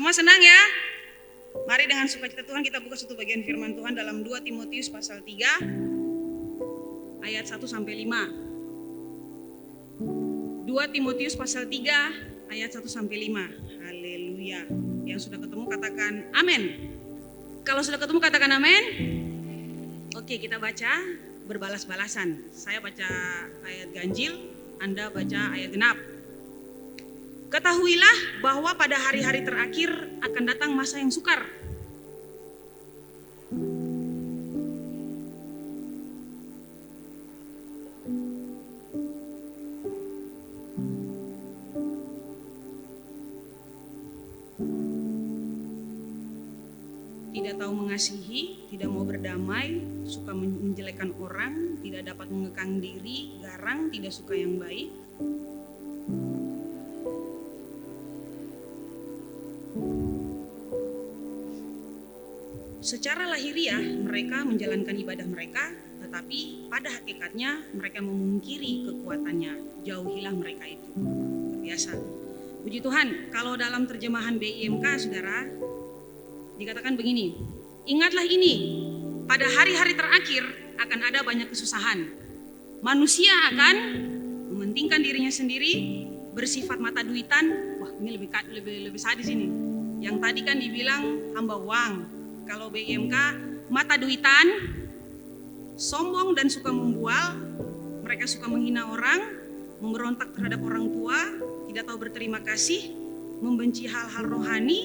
Semua senang ya? Mari dengan sukacita Tuhan kita buka satu bagian firman Tuhan dalam 2 Timotius pasal 3 ayat 1 sampai 5. 2 Timotius pasal 3 ayat 1 sampai 5. Haleluya. Yang sudah ketemu katakan amin. Kalau sudah ketemu katakan amin. Oke, kita baca berbalas-balasan. Saya baca ayat ganjil, Anda baca ayat genap. Ketahuilah bahwa pada hari-hari terakhir akan datang masa yang sukar. Tidak tahu mengasihi, tidak mau berdamai, suka menjelekkan orang, tidak dapat mengekang diri, garang, tidak suka yang baik. Secara lahiriah mereka menjalankan ibadah mereka, tetapi pada hakikatnya mereka memungkiri kekuatannya. Jauhilah mereka itu. Biasa. Puji Tuhan, kalau dalam terjemahan BIMK saudara, dikatakan begini, ingatlah ini, pada hari-hari terakhir akan ada banyak kesusahan. Manusia akan mementingkan dirinya sendiri, bersifat mata duitan. Wah, ini lebih sadis ini. Yang tadi kan dibilang hamba uang. Kalau BIMK mata duitan, sombong dan suka membual, mereka suka menghina orang, memberontak terhadap orang tua, tidak tahu berterima kasih, membenci hal-hal rohani,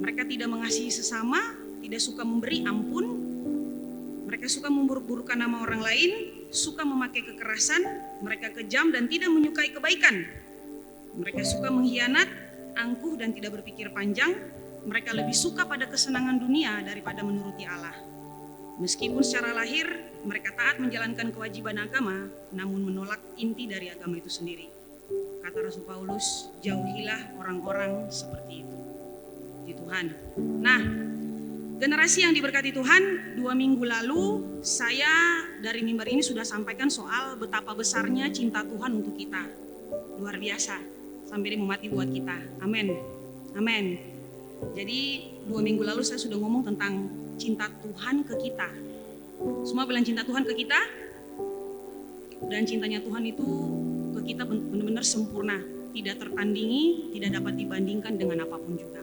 mereka tidak mengasihi sesama, tidak suka memberi ampun, mereka suka memburuk-burukkan nama orang lain, suka memakai kekerasan, mereka kejam dan tidak menyukai kebaikan, mereka suka mengkhianat, angkuh dan tidak berpikir panjang. Mereka lebih suka pada kesenangan dunia daripada menuruti Allah. Meskipun secara lahir mereka taat menjalankan kewajiban agama, namun menolak inti dari agama itu sendiri. Kata Rasul Paulus, jauhilah orang-orang seperti itu. Di Tuhan. Nah, generasi yang diberkati Tuhan, 2 minggu lalu saya dari mimbar ini sudah sampaikan soal betapa besarnya cinta Tuhan untuk kita. Luar biasa, sampai dia mau mati buat kita. Amin. Amin. Jadi 2 minggu lalu saya sudah ngomong tentang cinta Tuhan ke kita. Semua bilang cinta Tuhan ke kita. Dan cintanya Tuhan itu ke kita benar-benar sempurna. Tidak tertandingi, tidak dapat dibandingkan dengan apapun juga.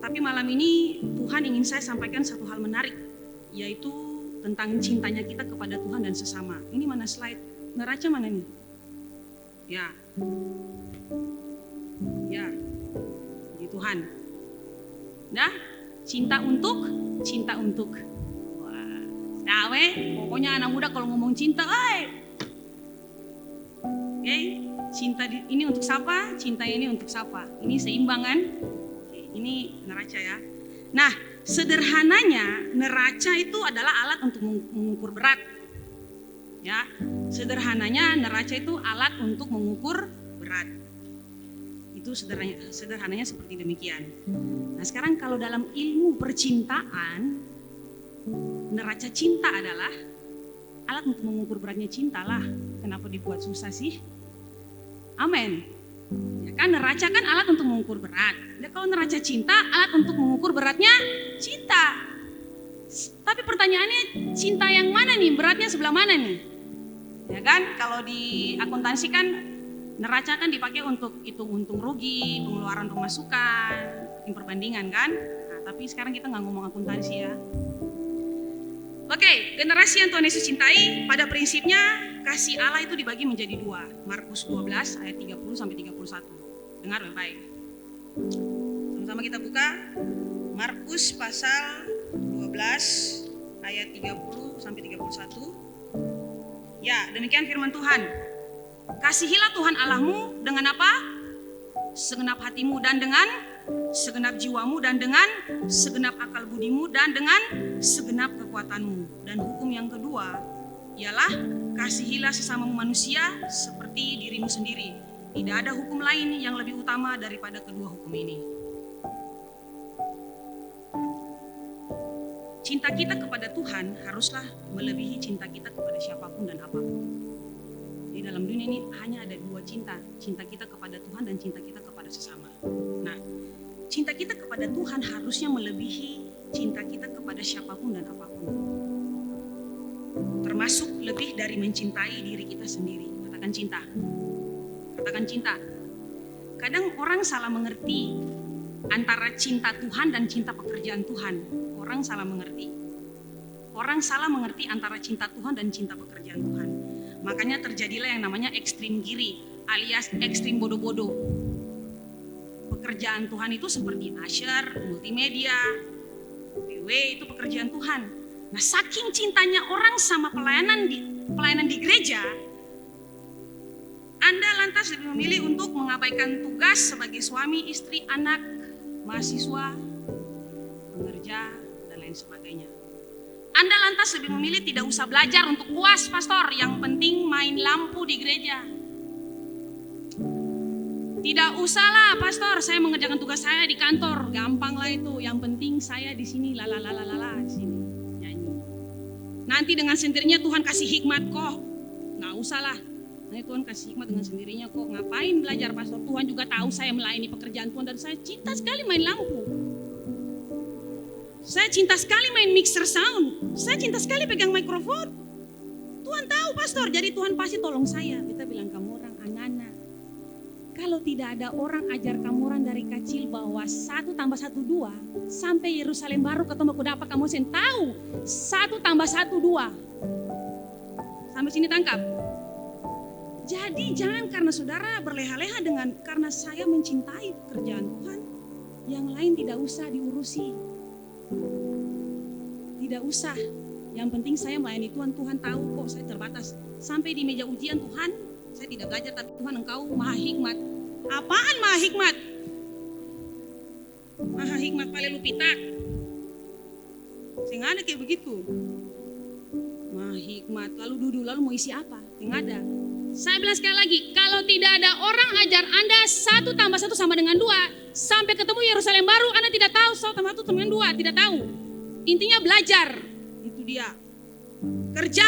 Tapi malam ini Tuhan ingin saya sampaikan satu hal menarik. Yaitu tentang cintanya kita kepada Tuhan dan sesama. Ini mana slide? Neraca mana nih? Ya. Di Tuhan. Nah, cinta untuk. Wah, tawe, pokoknya anak muda kalau ngomong cinta, oke, cinta ini untuk siapa? Cinta ini untuk siapa? Ini seimbang kan? Oke, ini neraca ya. Nah, sederhananya neraca itu adalah alat untuk mengukur berat. Ya, sederhananya neraca itu alat untuk mengukur berat. Itu sederhananya seperti demikian. Nah, sekarang kalau dalam ilmu percintaan, neraca cinta adalah alat untuk mengukur beratnya cinta lah. Kenapa dibuat susah sih? Amin. Ya kan, neraca kan alat untuk mengukur berat. Dan kalau neraca cinta alat untuk mengukur beratnya cinta. Tapi pertanyaannya, cinta yang mana nih? Beratnya sebelah mana nih? Ya kan, kalau di akuntansi kan neraca kan dipakai untuk hitung untung rugi, pengeluaran pemasukan, perbandingan kan. Nah, tapi sekarang kita nggak ngomong akuntansi ya. Oke, generasi yang Tuhan Yesus cintai, pada prinsipnya kasih Allah itu dibagi menjadi 2. Markus 12 ayat 30 sampai 31. Dengar baik-baik. Sama-sama kita buka Markus pasal 12 ayat 30 sampai 31. Ya, demikian firman Tuhan. Kasihilah Tuhan Allahmu dengan apa? Segenap hatimu dan dengan segenap jiwamu dan dengan segenap akal budimu dan dengan segenap kekuatanmu. Dan hukum yang kedua ialah kasihilah sesama manusia seperti dirimu sendiri. Tidak ada hukum lain yang lebih utama daripada kedua hukum ini. Cinta kita kepada Tuhan haruslah melebihi cinta kita kepada siapapun dan apapun. Di dalam dunia ini hanya ada 2 cinta. Cinta kita kepada Tuhan dan cinta kita kepada sesama. Nah, cinta kita kepada Tuhan harusnya melebihi cinta kita kepada siapapun dan apapun. Termasuk lebih dari mencintai diri kita sendiri. Katakan cinta. Katakan cinta. Kadang orang salah mengerti antara cinta Tuhan dan cinta pekerjaan Tuhan. Orang salah mengerti. Orang salah mengerti antara cinta Tuhan dan cinta pekerjaan Tuhan. Makanya terjadilah yang namanya ekstrim kiri alias ekstrim bodoh-bodoh. Pekerjaan Tuhan itu seperti usher, multimedia, PW itu pekerjaan Tuhan. Nah, saking cintanya orang sama pelayanan di gereja, Anda lantas lebih memilih untuk mengabaikan tugas sebagai suami, istri, anak, mahasiswa, pengerja, dan lain sebagainya. Anda lantas lebih memilih tidak usah belajar untuk UAS, pastor. Yang penting main lampu di gereja. Tidak usahlah, pastor, saya mengerjakan tugas saya di kantor. Gampang lah itu. Yang penting saya di sini lala di sini nyanyi. Nanti dengan sendirinya Tuhan kasih hikmat kok. Nggak usah lah. Nanti Tuhan kasih hikmat dengan sendirinya kok. Ngapain belajar, pastor? Tuhan juga tahu saya melayani pekerjaan Tuhan dan saya cinta sekali main lampu. Saya cinta sekali main mixer sound. Saya cinta sekali pegang mikrofon. Tuhan tahu, pastor, jadi Tuhan pasti tolong saya. Kita bilang, kamu orang anak-anak. Kalau tidak ada orang ajar kamu orang dari kecil bahwa 1 tambah 1 2, sampai Yerusalem baru ketemu kuda apa kamu sen tahu 1 tambah 1 2. Sampai sini tangkap. Jadi jangan karena saudara berleha-leha dengan karena saya mencintai pekerjaan Tuhan, yang lain tidak usah diurusi. Tidak usah. Yang penting saya melayani Tuhan. Tuhan tahu kok saya terbatas. Sampai di meja ujian, Tuhan, saya tidak belajar, tapi Tuhan engkau maha hikmat. Apaan maha hikmat? Maha hikmat palelu pitak. Yang ada kayak begitu. Maha hikmat, lalu duduk, lalu mau isi apa? Yang ada. Saya bilang sekali lagi, kalau tidak ada orang ajar Anda 1 tambah 1 sama dengan 2, sampai ketemu Yerusalem baru, Anda tidak tahu 1 tambah 1 sama dengan 2, tidak tahu. Intinya belajar, itu dia. Kerja.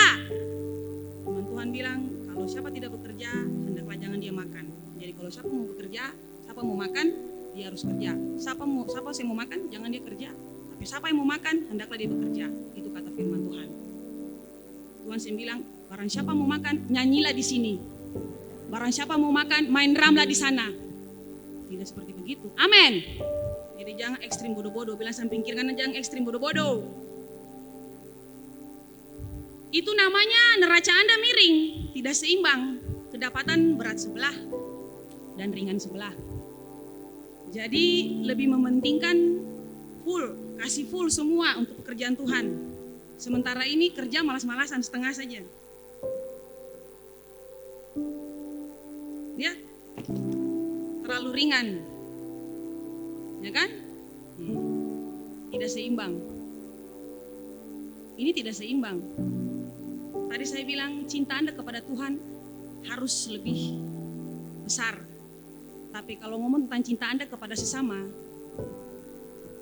Firman Tuhan bilang, kalau siapa tidak bekerja, hendaklah jangan dia makan. Jadi kalau siapa mau bekerja, siapa mau makan, dia harus kerja. Siapa saya mau makan, jangan dia kerja. Tapi siapa yang mau makan, hendaklah dia bekerja. Itu kata firman Tuhan. Tuhan saya bilang, barang siapa mau makan, nyanyilah di sini. Barang siapa mau makan, main drumlah di sana. Tidak seperti begitu. Amin. Jadi jangan ekstrim bodoh-bodoh. Bilang samping kiri kanan, jangan ekstrim bodoh-bodoh. Itu namanya neraca Anda miring, tidak seimbang. Kedapatan berat sebelah dan ringan sebelah. Jadi lebih mementingkan full, kasih full semua untuk pekerjaan Tuhan. Sementara ini kerja malas-malasan, setengah saja. Ya, terlalu ringan, ya kan? Tidak seimbang. Ini tidak seimbang. Tadi saya bilang cinta Anda kepada Tuhan harus lebih besar. Tapi kalau ngomong tentang cinta Anda kepada sesama,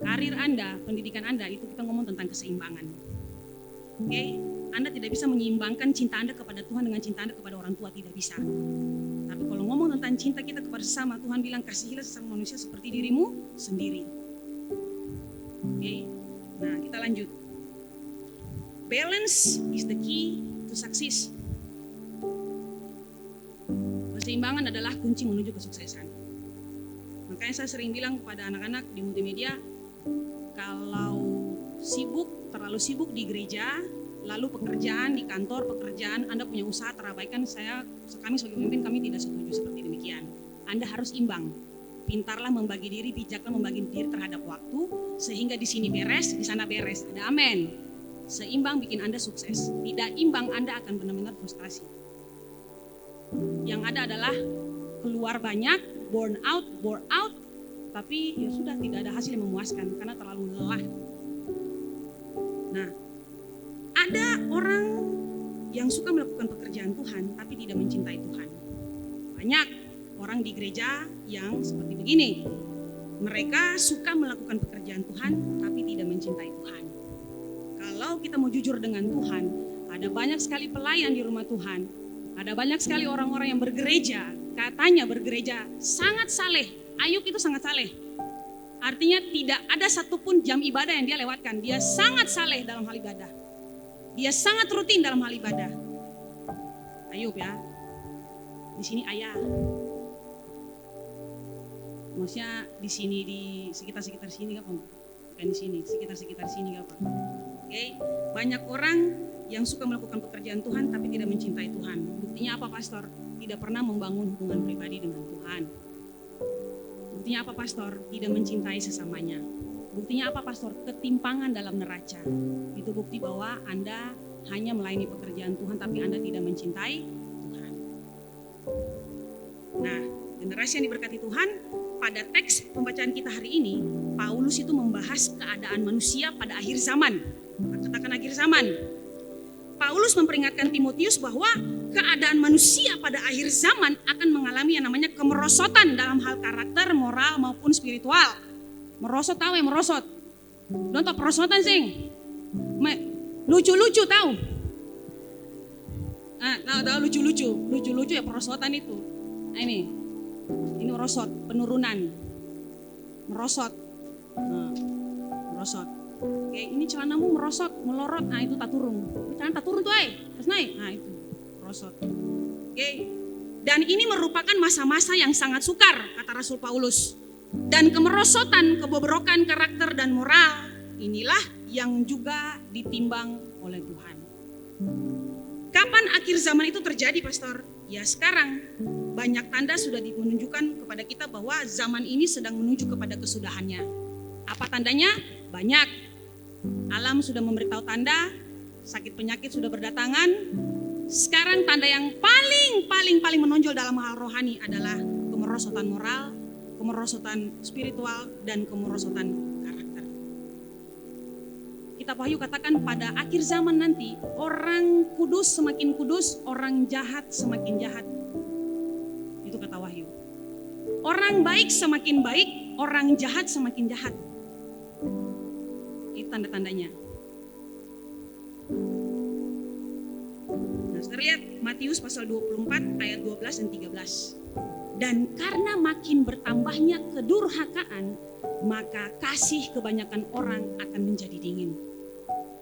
karir Anda, pendidikan Anda, itu kita ngomong tentang keseimbangan. Oke? Anda tidak bisa menyeimbangkan cinta Anda kepada Tuhan dengan cinta Anda kepada orang tua, tidak bisa. Tapi kalau ngomong tentang cinta kita kepada sesama, Tuhan bilang kasihilah sesama manusia seperti dirimu sendiri. Oke? Nah, kita lanjut. Balance is the key to success. Keseimbangan adalah kunci menuju kesuksesan. Makanya saya sering bilang kepada anak-anak di multimedia, kalau terlalu sibuk di gereja, lalu pekerjaan di kantor, pekerjaan Anda punya usaha terabaikan, kami sebagai pemimpin kami tidak setuju seperti demikian. Anda harus imbang. Pintarlah membagi diri, bijaklah membagi diri terhadap waktu, sehingga di sini beres, di sana beres. Ada amin. Seimbang bikin Anda sukses. Tidak imbang Anda akan benar-benar frustrasi. Yang ada adalah keluar banyak, burn out, tapi ya sudah tidak ada hasil yang memuaskan karena terlalu lelah. Nah, ada orang yang suka melakukan pekerjaan Tuhan tapi tidak mencintai Tuhan. Banyak orang di gereja yang seperti begini. Mereka suka melakukan pekerjaan Tuhan tapi tidak mencintai Tuhan. Kalau kita mau jujur dengan Tuhan, ada banyak sekali pelayan di rumah Tuhan. Ada banyak sekali orang-orang yang bergereja, katanya bergereja sangat saleh. Ayub itu sangat saleh. Artinya tidak ada satupun jam ibadah yang dia lewatkan. Dia sangat saleh dalam hal ibadah. Dia sangat rutin dalam hal ibadah. Ayub ya. Di sini ayah. Maksudnya di sini, di sekitar-sekitar sini apa? Bukan di sini, sekitar-sekitar sini apa? Oke. Banyak orang yang suka melakukan pekerjaan Tuhan tapi tidak mencintai Tuhan. Buktinya apa, pastor? Tidak pernah membangun hubungan pribadi dengan Tuhan. Buktinya apa, pastor? Tidak mencintai sesamanya. Buktinya apa, pastor? Ketimpangan dalam neraca. Itu bukti bahwa Anda hanya melayani pekerjaan Tuhan tapi Anda tidak mencintai Tuhan. Nah, generasi yang diberkati Tuhan, pada teks pembacaan kita hari ini, Paulus itu membahas keadaan manusia pada akhir zaman. Katakan akhir zaman. Paulus memperingatkan Timotius bahwa keadaan manusia pada akhir zaman akan mengalami yang namanya kemerosotan dalam hal karakter, moral maupun spiritual. Merosot tahu ya, merosot. Nonton perosotan sing. Lucu-lucu tahu. Tahu lucu-lucu ya perosotan itu. Nah, ini merosot, penurunan. Merosot. Merosot. Oke, ini celanamu merosot, melorot. Nah, itu tak turun. Celana tak turun tuh, terus naik. Nah, itu merosot. Oke. Dan ini merupakan masa-masa yang sangat sukar, kata Rasul Paulus. Dan kemerosotan, kebobrokan karakter dan moral, inilah yang juga ditimbang oleh Tuhan. Kapan akhir zaman itu terjadi, pastor? Ya sekarang. Banyak tanda sudah menunjukkan kepada kita bahwa zaman ini sedang menuju kepada kesudahannya. Apa tandanya? Banyak. Alam sudah memberitahu tanda, sakit penyakit sudah berdatangan. Sekarang tanda yang paling menonjol dalam hal rohani adalah kemerosotan moral, kemerosotan spiritual, dan kemerosotan karakter. Kitab Wahyu katakan pada akhir zaman nanti, orang kudus semakin kudus, orang jahat semakin jahat. Itu kata Wahyu. Orang baik semakin baik, orang jahat semakin jahat. Itu tanda-tandanya. Nah, sekarang lihat Matius pasal 24 ayat 12 dan 13. Dan karena makin bertambahnya kedurhakaan, maka kasih kebanyakan orang akan menjadi dingin.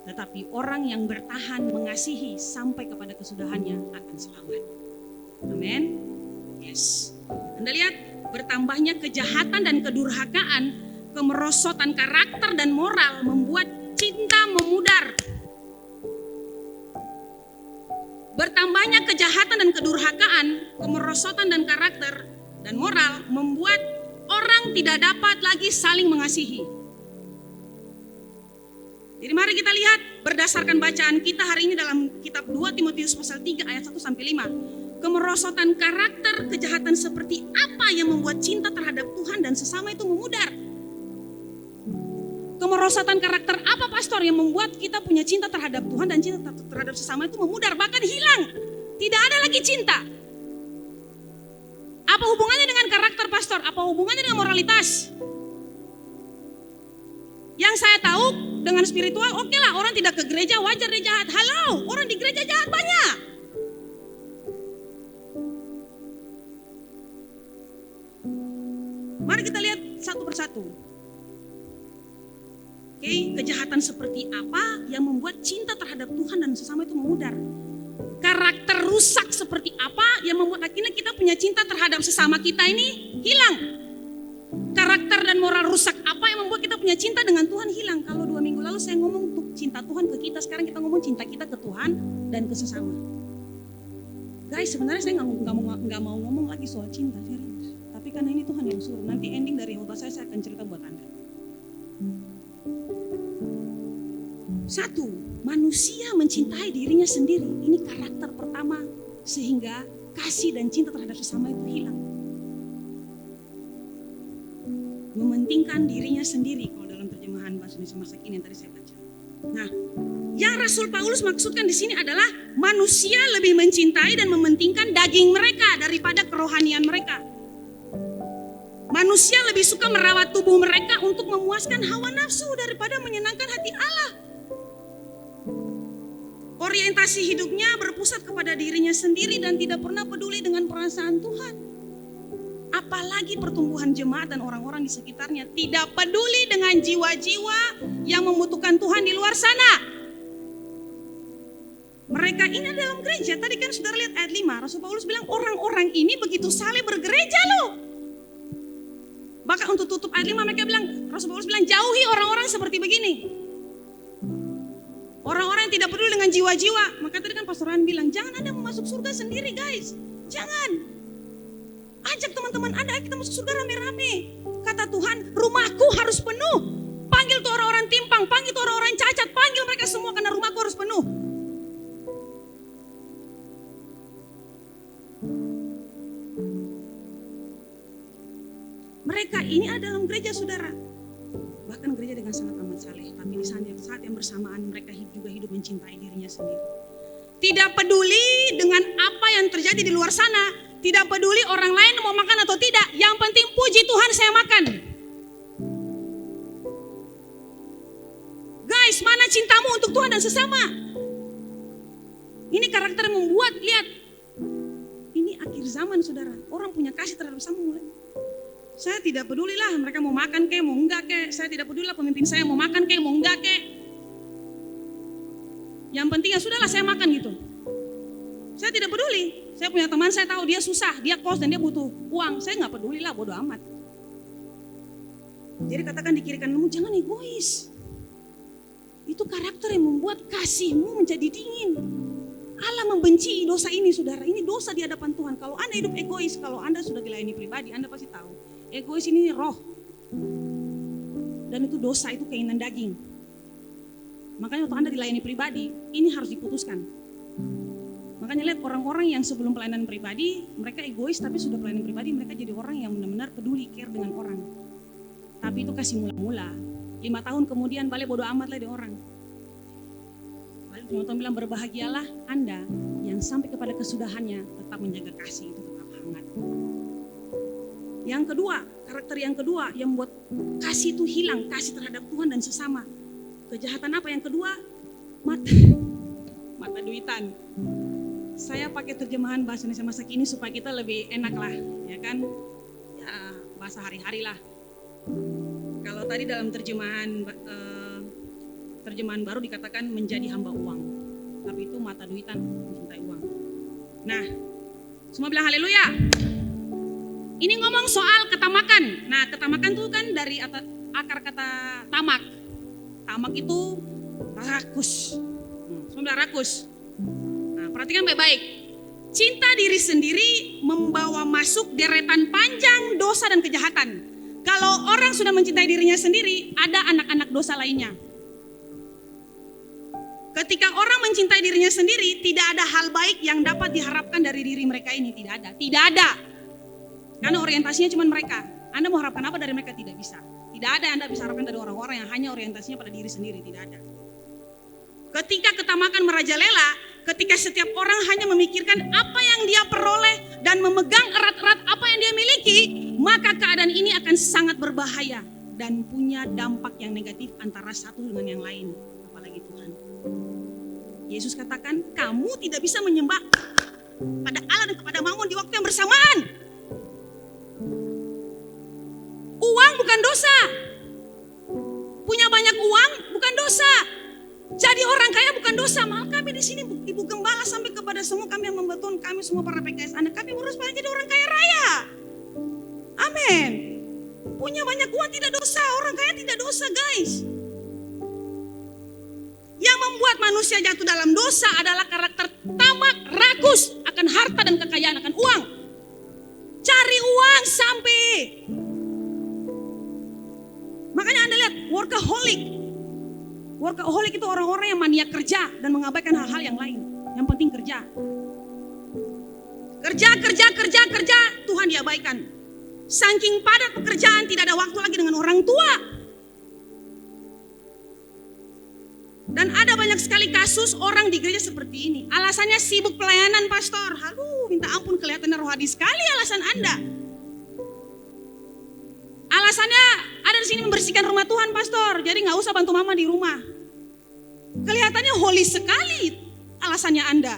Tetapi orang yang bertahan mengasihi sampai kepada kesudahannya akan selamat. Amin. Yes. Anda lihat bertambahnya kejahatan dan kedurhakaan, kemerosotan karakter dan moral membuat cinta memudar. Bertambahnya kejahatan dan kedurhakaan, kemerosotan dan karakter dan moral membuat orang tidak dapat lagi saling mengasihi. Jadi mari kita lihat berdasarkan bacaan kita hari ini dalam kitab 2 Timotius pasal 3 ayat 1 sampai 5. Kemerosotan karakter, kejahatan seperti apa yang membuat cinta terhadap Tuhan dan sesama itu memudar? Kemerosotan karakter apa, pastor, yang membuat kita punya cinta terhadap Tuhan dan cinta terhadap sesama itu memudar, bahkan hilang? Tidak ada lagi cinta. Apa hubungannya dengan karakter, pastor? Apa hubungannya dengan moralitas? Yang saya tahu dengan spiritual, oke lah, orang tidak ke gereja wajar dia jahat. Halo, orang di gereja jahat banyak. Mari kita lihat satu persatu. Oke, kejahatan seperti apa yang membuat cinta terhadap Tuhan dan sesama itu memudar? Karakter rusak seperti apa yang membuat akhirnya kita punya cinta terhadap sesama kita ini hilang? Karakter dan moral rusak apa yang membuat kita punya cinta dengan Tuhan hilang? Kalau 2 minggu lalu saya ngomong untuk cinta Tuhan ke kita, sekarang kita ngomong cinta kita ke Tuhan dan ke sesama. Guys, sebenarnya saya nggak mau ngomong lagi soal cinta, serius. Tapi karena ini Tuhan yang suruh. Nanti ending dari khotbah saya akan cerita buat Anda. Satu, manusia mencintai dirinya sendiri. Ini karakter pertama sehingga kasih dan cinta terhadap sesama itu hilang. Mementingkan dirinya sendiri kalau dalam terjemahan bahasa Indonesia masa kini yang tadi saya baca. Nah, yang Rasul Paulus maksudkan di sini adalah manusia lebih mencintai dan mementingkan daging mereka daripada kerohanian mereka. Manusia lebih suka merawat tubuh mereka untuk memuaskan hawa nafsu daripada menyenangkan hati Allah. Orientasi hidupnya berpusat kepada dirinya sendiri dan tidak pernah peduli dengan perasaan Tuhan. Apa apalagi pertumbuhan jemaat dan orang-orang di sekitarnya. Tidak peduli dengan jiwa-jiwa yang membutuhkan Tuhan di luar sana. Mereka ini dalam gereja, tadi kan saudara lihat ayat 5, Rasul Paulus bilang orang-orang ini begitu saleh bergereja loh. Bahkan untuk tutup ayat 5 mereka bilang, Rasul Paulus bilang jauhi orang-orang seperti begini. Orang-orang yang tidak peduli dengan jiwa-jiwa. Maka tadi kan Pastor Ran bilang, jangan Anda masuk surga sendiri guys. Jangan. Ajak teman-teman Anda, ayo kita masuk surga rame-rame. Kata Tuhan, rumahku harus penuh. Panggil tuh orang-orang timpang, panggil tuh orang-orang cacat, panggil mereka semua karena rumahku harus penuh. Mereka ini ada dalam gereja saudara. Bahkan gereja dengan sangat amat saleh. Tapi di saat yang bersamaan mereka juga hidup mencintai dirinya sendiri. Tidak peduli dengan apa yang terjadi di luar sana. Tidak peduli orang lain mau makan atau tidak. Yang penting puji Tuhan saya makan. Guys, mana cintamu untuk Tuhan dan sesama? Ini karakter yang membuat, lihat. Ini akhir zaman saudara. Orang punya kasih terhadap sesama mulai. Saya tidak peduli lah mereka mau makan kek, mau enggak kek. Saya tidak peduli lah pemimpin saya mau makan kek, mau enggak kek. Yang penting ya sudahlah saya makan gitu. Saya tidak peduli. Saya punya teman, saya tahu dia susah, dia kos dan dia butuh uang. Saya nggak peduli lah, bodo amat. Jadi katakan di kiri kananmu, jangan egois. Itu karakter yang membuat kasihmu menjadi dingin. Allah membenci dosa ini saudara. Ini dosa di hadapan Tuhan. Kalau Anda hidup egois, kalau Anda sudah dilayani pribadi, Anda pasti tahu. Egois ini roh. Dan itu dosa, itu keinginan daging. Makanya waktu Anda dilayani pribadi, ini harus diputuskan. Makanya lihat orang-orang yang sebelum pelayanan pribadi, mereka egois tapi sudah pelayanan pribadi, mereka jadi orang yang benar-benar peduli, care dengan orang. Tapi itu kasih mula-mula. 5 tahun kemudian balik bodo amat lah di orang. Lalu Tuhan bilang berbahagialah Anda yang sampai kepada kesudahannya tetap menjaga kasih itu tetap hangat. Yang kedua, karakter yang kedua yang membuat kasih itu hilang, kasih terhadap Tuhan dan sesama. Kejahatan apa yang kedua? Mata duitan. Saya pakai terjemahan bahasa Indonesia masa kini supaya kita lebih enak lah, ya kan? Ya, bahasa hari-hari lah. Kalau tadi dalam terjemahan baru dikatakan menjadi hamba uang. Tapi itu mata duitan, mencintai uang. Nah, semua bilang haleluya. Ini ngomong soal ketamakan. Nah, ketamakan itu kan dari akar kata tamak. Tamak itu rakus. Semua bilang rakus. Nah, perhatikan baik-baik. Cinta diri sendiri membawa masuk deretan panjang dosa dan kejahatan. Kalau orang sudah mencintai dirinya sendiri, ada anak-anak dosa lainnya. Ketika orang mencintai dirinya sendiri, tidak ada hal baik yang dapat diharapkan dari diri mereka ini. Tidak ada. Tidak ada. Karena orientasinya cuma mereka. Anda mau harapkan apa dari mereka? Tidak bisa. Tidak ada yang Anda bisa harapkan dari orang-orang yang hanya orientasinya pada diri sendiri. Tidak ada. Ketika ketamakan merajalela, ketika setiap orang hanya memikirkan apa yang dia peroleh dan memegang erat-erat apa yang dia miliki, maka keadaan ini akan sangat berbahaya dan punya dampak yang negatif antara satu dengan yang lain, apalagi Tuhan. Yesus katakan, kamu tidak bisa menyembah pada Allah dan kepada Mammon di waktu yang bersamaan. Uang bukan dosa. Punya banyak uang bukan dosa. Jadi orang kaya bukan dosa. Malah kami di sini Ibu Gembala sampai kepada semua kami yang membantu kami semua para PKS anak kami urus pada jadi orang kaya raya. Amin. Punya banyak uang tidak dosa, orang kaya tidak dosa guys. Yang membuat manusia jatuh dalam dosa adalah karakter tamak, rakus akan harta dan kekayaan, akan uang. Cari uang sampai. Makanya Anda lihat workaholic. Workaholic itu orang-orang yang maniak kerja dan mengabaikan hal-hal yang lain. Yang penting kerja. Kerja, Tuhan diabaikan. Saking padat pekerjaan tidak ada waktu lagi dengan orang tua. Dan ada banyak sekali kasus orang di gereja seperti ini. Alasannya sibuk pelayanan pastor. Halu, minta ampun kelihatannya rohani sekali alasan Anda. Alasannya ada di sini membersihkan rumah Tuhan pastor. Jadi gak usah bantu mama di rumah. Kelihatannya holy sekali alasannya Anda.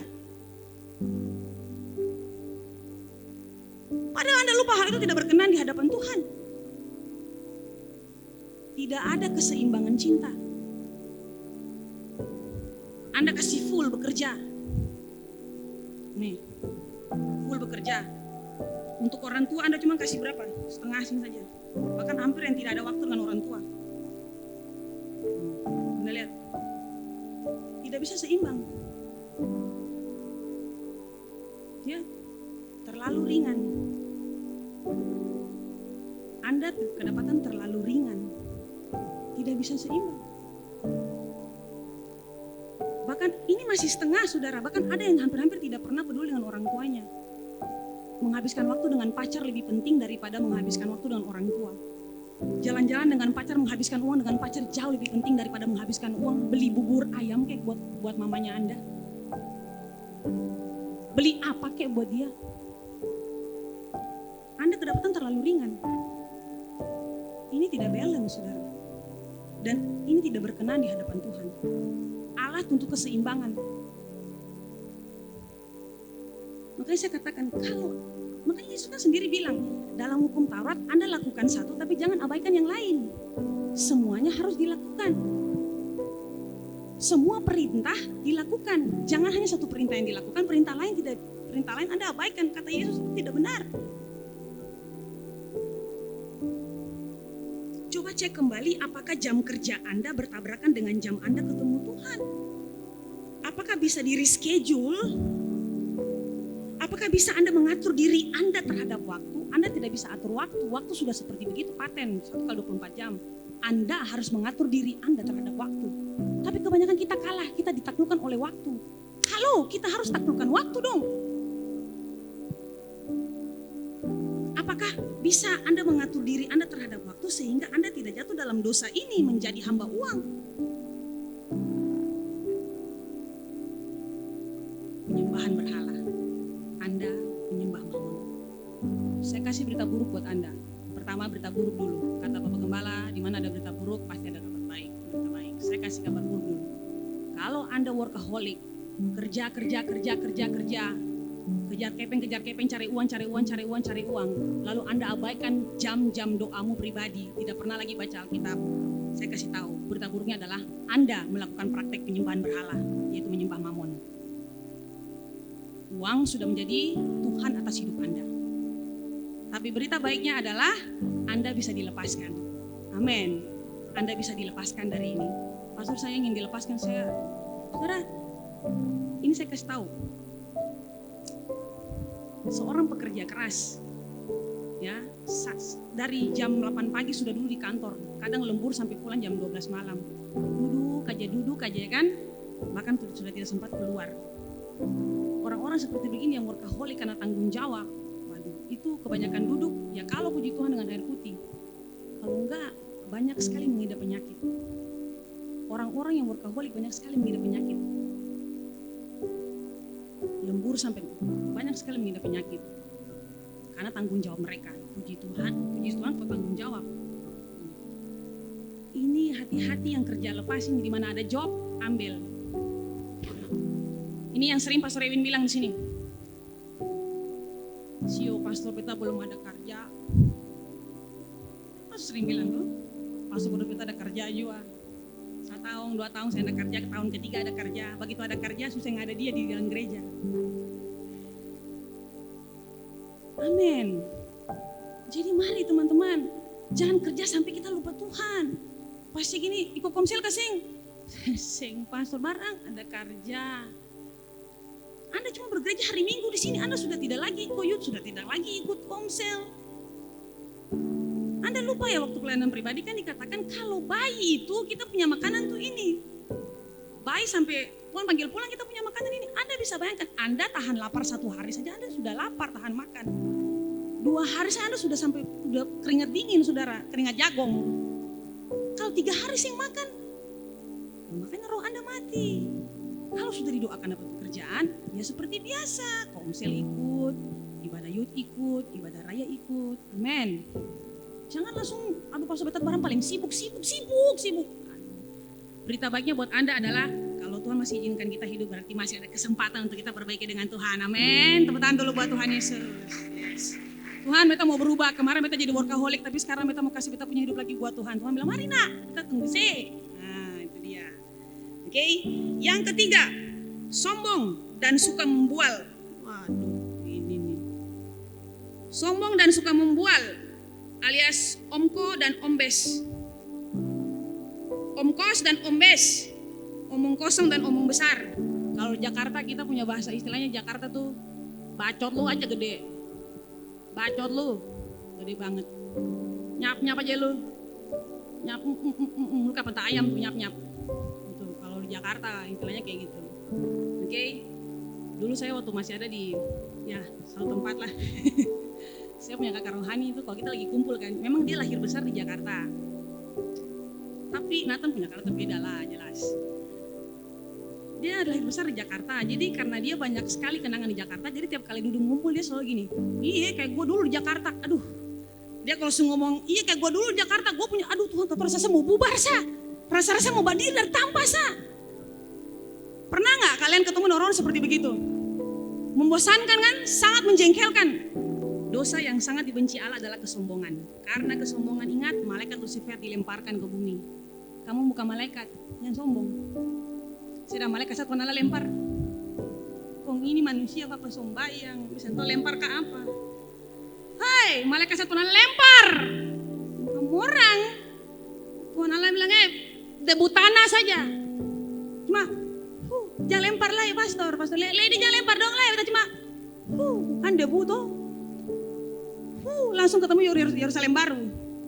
Padahal Anda lupa hal itu tidak berkenan di hadapan Tuhan. Tidak ada keseimbangan cinta. Anda kasih full bekerja. Nih, full bekerja. Untuk orang tua Anda cuma kasih berapa? Setengah saja. Bahkan hampir yang tidak ada waktu dengan orang tua. Anda lihat, tidak bisa seimbang. Ya, terlalu ringan. Anda kedapatan terlalu ringan. Tidak bisa seimbang. Bahkan ini masih setengah, saudara. Bahkan ada yang hampir-hampir tidak pernah peduli dengan orang tuanya. Menghabiskan waktu dengan pacar lebih penting daripada menghabiskan waktu dengan orang tua. Jalan-jalan dengan pacar, menghabiskan uang dengan pacar jauh lebih penting daripada menghabiskan uang beli bubur ayam kayak buat mamanya Anda. Beli apa kayak buat dia. Anda kedapatan terlalu ringan. Ini tidak balance, saudara. Dan ini tidak berkenan di hadapan Tuhan. Allah tuntut keseimbangan. Makanya saya katakan, makanya Yesus kan sendiri bilang, dalam hukum Taurat Anda lakukan satu tapi jangan abaikan yang lain. Semuanya harus dilakukan. Semua perintah dilakukan. Jangan hanya satu perintah yang dilakukan, perintah lain Anda abaikan. Kata Yesus itu tidak benar. Coba cek kembali apakah jam kerja Anda bertabrakan dengan jam Anda ketemu Tuhan. Apakah bisa di reschedule? Apakah bisa Anda mengatur diri Anda terhadap waktu? Anda tidak bisa atur waktu. Waktu sudah seperti begitu paten, 1 kali 24 jam. Anda harus mengatur diri Anda terhadap waktu. Tapi kebanyakan kita kalah, kita ditaklukkan oleh waktu. Halo, kita harus taklukkan waktu dong. Apakah bisa Anda mengatur diri Anda terhadap waktu sehingga Anda tidak jatuh dalam dosa ini menjadi hamba uang? Penyembahan berhala. Anda menyembah mamon. Saya kasih berita buruk buat Anda. Pertama, berita buruk dulu. Kata Bapak Gembala, di mana ada berita buruk pasti ada kabar baik. Berita baik. Saya kasih kabar buruk dulu. Kalau Anda workaholic, kerja, kejar kepeng, cari uang. Lalu Anda abaikan jam-jam doamu pribadi, tidak pernah lagi baca Alkitab. Saya kasih tahu, berita buruknya adalah Anda melakukan praktek penyembahan berhala, yaitu menyembah mamon. Uang sudah menjadi Tuhan atas hidup Anda. Tapi berita baiknya adalah Anda bisa dilepaskan. Amin. Anda bisa dilepaskan dari ini. Pastor, saya ingin dilepaskan. Saudara, ini saya kasih tahu. Seorang pekerja keras, ya, dari jam 8 pagi sudah dulu di kantor. Kadang lembur sampai pulang jam 12 malam. Duduk aja kan. Bahkan sudah tidak sempat keluar. Orang-orang seperti begini yang workaholic karena tanggung jawab, waduh, itu kebanyakan duduk, ya kalau puji Tuhan dengan air putih. Kalau enggak, banyak sekali mengidap penyakit. Orang-orang yang workaholic banyak sekali mengidap penyakit. Lembur sampai banyak sekali mengidap penyakit. Karena tanggung jawab mereka. Puji Tuhan kok tanggung jawab. Ini hati-hati yang kerja lepasin, di mana ada job, ambil. Ini yang sering Pastor Ewin bilang di sini. Pastor Peta belum ada kerja. Pastor sering bilang tuh, Pastor Peta ada kerja juga. 1 tahun, 2 tahun saya ada kerja, tahun ketiga ada kerja. Begitu ada kerja, susah nggak ada dia di dalam gereja. Amin. Jadi mari teman-teman, jangan kerja sampai kita lupa Tuhan. Pasti gini, ikut komsel kasing. Sing Pastor barang ada kerja. Anda cuma bergereja hari Minggu di sini, Anda sudah tidak lagi koyut, sudah tidak lagi ikut komsel. Anda lupa ya waktu pelayanan pribadi kan dikatakan kalau bayi itu kita punya makanan tuh ini. Bayi sampai Tuhan panggil pulang kita punya makanan ini. Anda bisa bayangkan, Anda tahan lapar 1 hari saja Anda sudah lapar tahan makan. 2 hari saja Anda sudah sampai udah keringat dingin saudara, keringat jagong. Kalau 3 hari sih makan, makanya roh Anda mati. Kalau sudah didoakan dapat pekerjaan, ya seperti biasa, komsel ikut, ibadah youth ikut, ibadah raya ikut, amin. Jangan langsung, aduh Pastor Betat barang paling sibuk. Berita baiknya buat Anda adalah, kalau Tuhan masih izinkan kita hidup, berarti masih ada kesempatan untuk kita perbaiki dengan Tuhan, amin. Tepuk tangan dulu buat Tuhan Yesus. Yes. Tuhan, beta mau berubah. Kemarin beta jadi workaholic, tapi sekarang beta mau kasih beta punya hidup lagi buat Tuhan. Tuhan bilang, mari nak, kita tunggu sih. Nah, itu dia. Oke, yang ketiga, sombong dan suka membual. Waduh, ini nih. Sombong dan suka membual, alias omko dan ombes. Omkos dan ombes, omong kosong dan omong besar. Kalau Jakarta kita punya bahasa istilahnya Jakarta tuh bacot lu aja gede. Bacot lu gede banget. Nyap-nyap aja lu. Nyap lu kapan tak ayam tuh nyap-nyap. Gitu. Kalau di Jakarta istilahnya kayak gitu. Oke. Dulu saya waktu masih ada di satu tempat lah. Saya punya kakak rohani itu kalau kita lagi kumpul kan, memang dia lahir besar di Jakarta. Tapi Nathan punya karakter beda lah, jelas. Dia lahir besar di Jakarta, jadi karena dia banyak sekali kenangan di Jakarta, jadi tiap kali duduk ngumpul dia selalu gini, iya kayak gue dulu di Jakarta, aduh. Dia kalau ngomong, iya kayak gue dulu di Jakarta, gue punya, aduh Tuhan, tapi rasa mau bubar sah. Rasa-rasa mau berdiri dari tanpa sah. Pernah gak kalian ketemu orang seperti begitu? Membosankan kan? Sangat menjengkelkan. Dosa yang sangat dibenci Allah adalah kesombongan. Karena kesombongan, ingat, malaikat Lucifer dilemparkan ke bumi. Kamu bukan malaikat, yang sombong. Sedang malaikat satu nala lempar. Kong ini manusia apa pesombayang, bisa tuh lempar ke apa? Hai, malaikat satu nala lempar. Kamu orang. Tuhan Allah bilang, debut tanah saja. Cuma, jangan lempar lah ya pastor. Lady jangan lempar dong lah. Kita cuma, kan debu tuh. Langsung ketemu Yerusalem baru.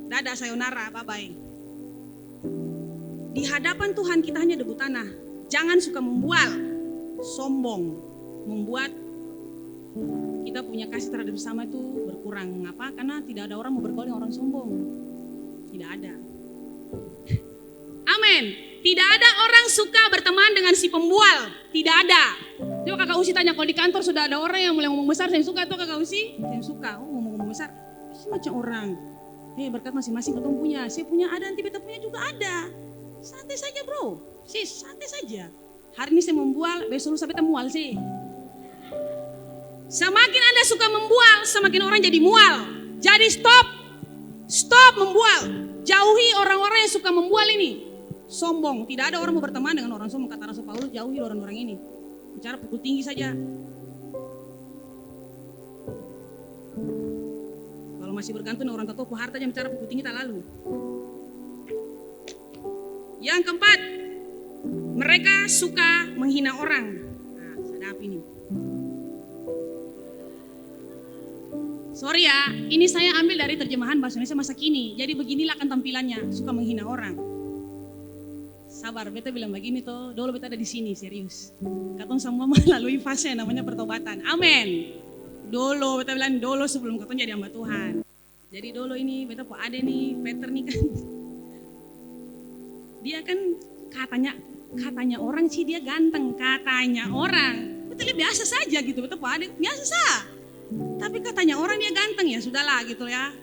Dadah, sayonara, bye-bye. Di hadapan Tuhan kita hanya debu tanah. Jangan suka membual, sombong, membuat kita punya kasih terhadap sesama itu berkurang. Mengapa? Karena tidak ada orang mau bergaul dengan orang sombong. Tidak ada. Amin. Tidak ada orang suka berteman dengan si pembual. Tidak ada. Coba kakak Usi tanya, kalau di kantor sudah ada orang yang mulai ngomong besar, saya suka tuh kakak Usi? Saya suka, ngomong besar. Macam orang. Berkat masing-masing ketemu punya. Saya punya ada, nanti beta punya juga ada. Santai saja bro. Sis, santai saja. Hari ini saya membual, besok lusa beta mual sih. Semakin Anda suka membual, semakin orang jadi mual. Jadi stop. Stop membual. Jauhi orang-orang yang suka membual ini. Sombong. Tidak ada orang mau berteman dengan orang sombong. Kata Rasul Paulus, jauhi orang-orang ini. Bicara pukul tinggi saja. Kalau masih bergantung orang tatopo harta yang bicara pukul tinggi tak lalu. Yang keempat, mereka suka menghina orang. Nah, sadap ini. Sorry ya, ini saya ambil dari terjemahan bahasa Indonesia masa kini. Jadi beginilah kan tampilannya, suka menghina orang. Sabar, beta bilang begini toh, dulu beta ada di sini, serius. Katong semua melalui fase yang namanya pertobatan. Amin. Dulu, beta bilang dulu sebelum katong jadi hamba Tuhan. Jadi dulu ini, beta po ada nih, Peter nih kan. Dia kan katanya orang sih dia ganteng, katanya orang. Beta lihat biasa saja gitu, beta po ada, biasa sah. Tapi katanya orang dia ganteng ya, sudahlah gitu ya.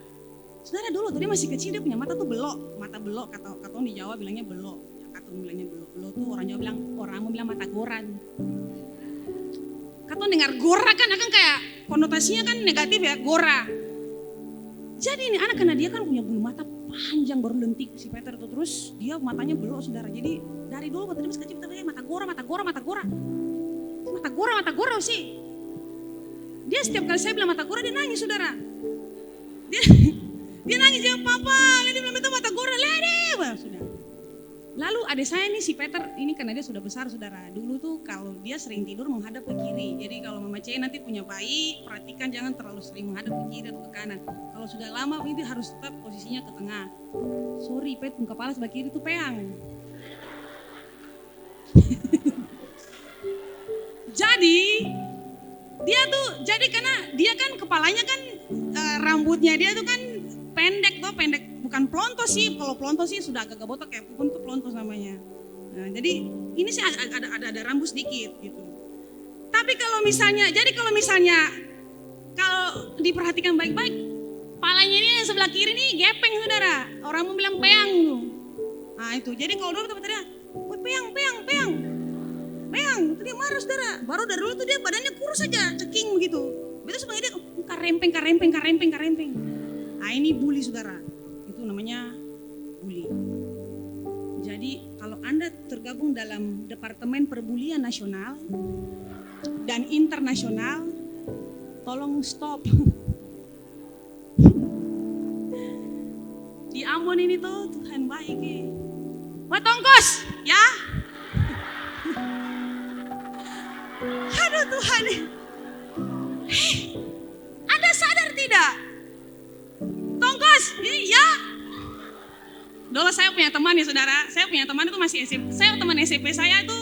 Saudara dulu tuh dia masih kecil, dia punya mata tuh belok. Mata belok, katong di Jawa bilangnya belok. Katong bilangnya belok. Belok tuh orang Jawa bilang, orang mau bilang mata goran. Katong dengar gora kan akan kayak konotasinya kan negatif ya, gora. Jadi ini anak karena dia kan punya bulu mata panjang baru lentik si Peter itu, terus dia matanya belok saudara. Jadi dari dulu waktu dia masih kecil kita bilang mata gora. Mata gora sih. Dia setiap kali saya bilang mata gora dia nangis saudara. Dia nangis dia papa, dia bilang itu mata gora lede, sudah. Lalu adik saya nih si Peter ini karena dia sudah besar saudara. Dulu tuh kalau dia sering tidur menghadap ke kiri. Jadi kalau Mama Cey nanti punya bayi, perhatikan jangan terlalu sering menghadap ke kiri atau ke kanan. Kalau sudah lama ini harus tetap posisinya ke tengah. Sorry Pet, kepala sebelah kiri tuh peang. Jadi karena dia kan kepalanya kan rambutnya dia tuh kan pendek, bukan pelontos sih. Kalau pelontos sih sudah agak botak kayak pupun tuh pelontos namanya. Nah, jadi ini sih ada rambut sedikit gitu. Tapi kalau misalnya kalau diperhatikan baik-baik, palanya ini yang sebelah kiri nih gepeng saudara. Orang mau bilang peang. Nah itu. Jadi kalau dulu teman-teman, peang. Dia marah saudara. Baru dari dulu tuh dia badannya kurus aja, ceking begitu. Betul sebagai dia, karempeng. Nah ini bully saudara, itu namanya bully. Jadi kalau Anda tergabung dalam Departemen Perbulian Nasional dan Internasional, tolong stop. Di Ambon ini tuh Tuhan baik Wah tongkos, ya. Aduh Tuhan. Anda sadar tidak? Tongkos, ya. Dulu saya punya teman ya saudara, saya punya teman itu masih SMP. Saya teman SMP saya itu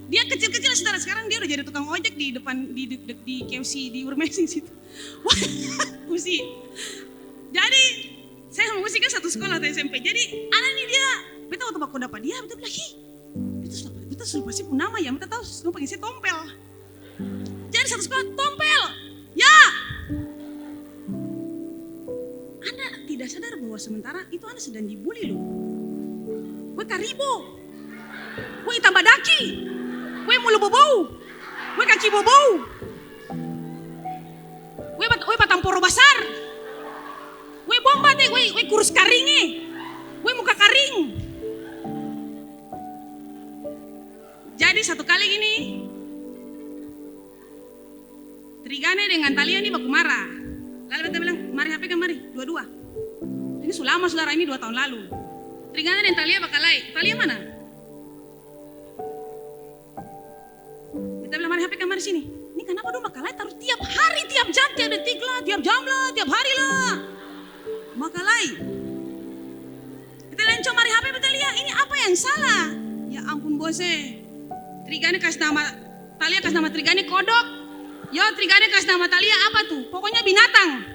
dia kecil-kecil saudara, sekarang dia udah jadi tukang ojek di depan di KFC di Urmesing situ. Wah, Usi. Jadi saya sama Usi kan satu sekolah di SMP. Jadi anak ini dia, beta waktu aku dapat dia, beta bilang, beta sudah pasti pun nama ya, beta tahu sudah panggil saya Tompel. Jadi satu sekolah Tompel, ya. Anda tidak sadar bahwa sementara itu Anda sedang dibully loh. Weh karibo, weh tambah daki, weh mulu bobou, weh kaki bobou, weh patamporo besar, weh bomba deh, weh kurus karingi, weh muka karing. Jadi satu kali gini, Trigane dengan Talia ini baku marah. Lalu beta bilang, mari HP kan mari, dua-dua. Ini sudah lama saudara, ini 2 tahun lalu. Trigana dan Talia bakalai. Talia mana? Beta bilang mari HP kan mari sini. Ini kenapa dong bakalai taruh tiap hari, tiap jam, tiap detik lah, tiap jam lah, tiap hari lah. Bakalai. Beta lencong mari HP, beta lihat ini apa yang salah? Ya ampun bose. Trigane kasih nama, Talia kasih nama Trigane kodok. Yo Trigane kasih nama Talia apa tuh? Pokoknya binatang.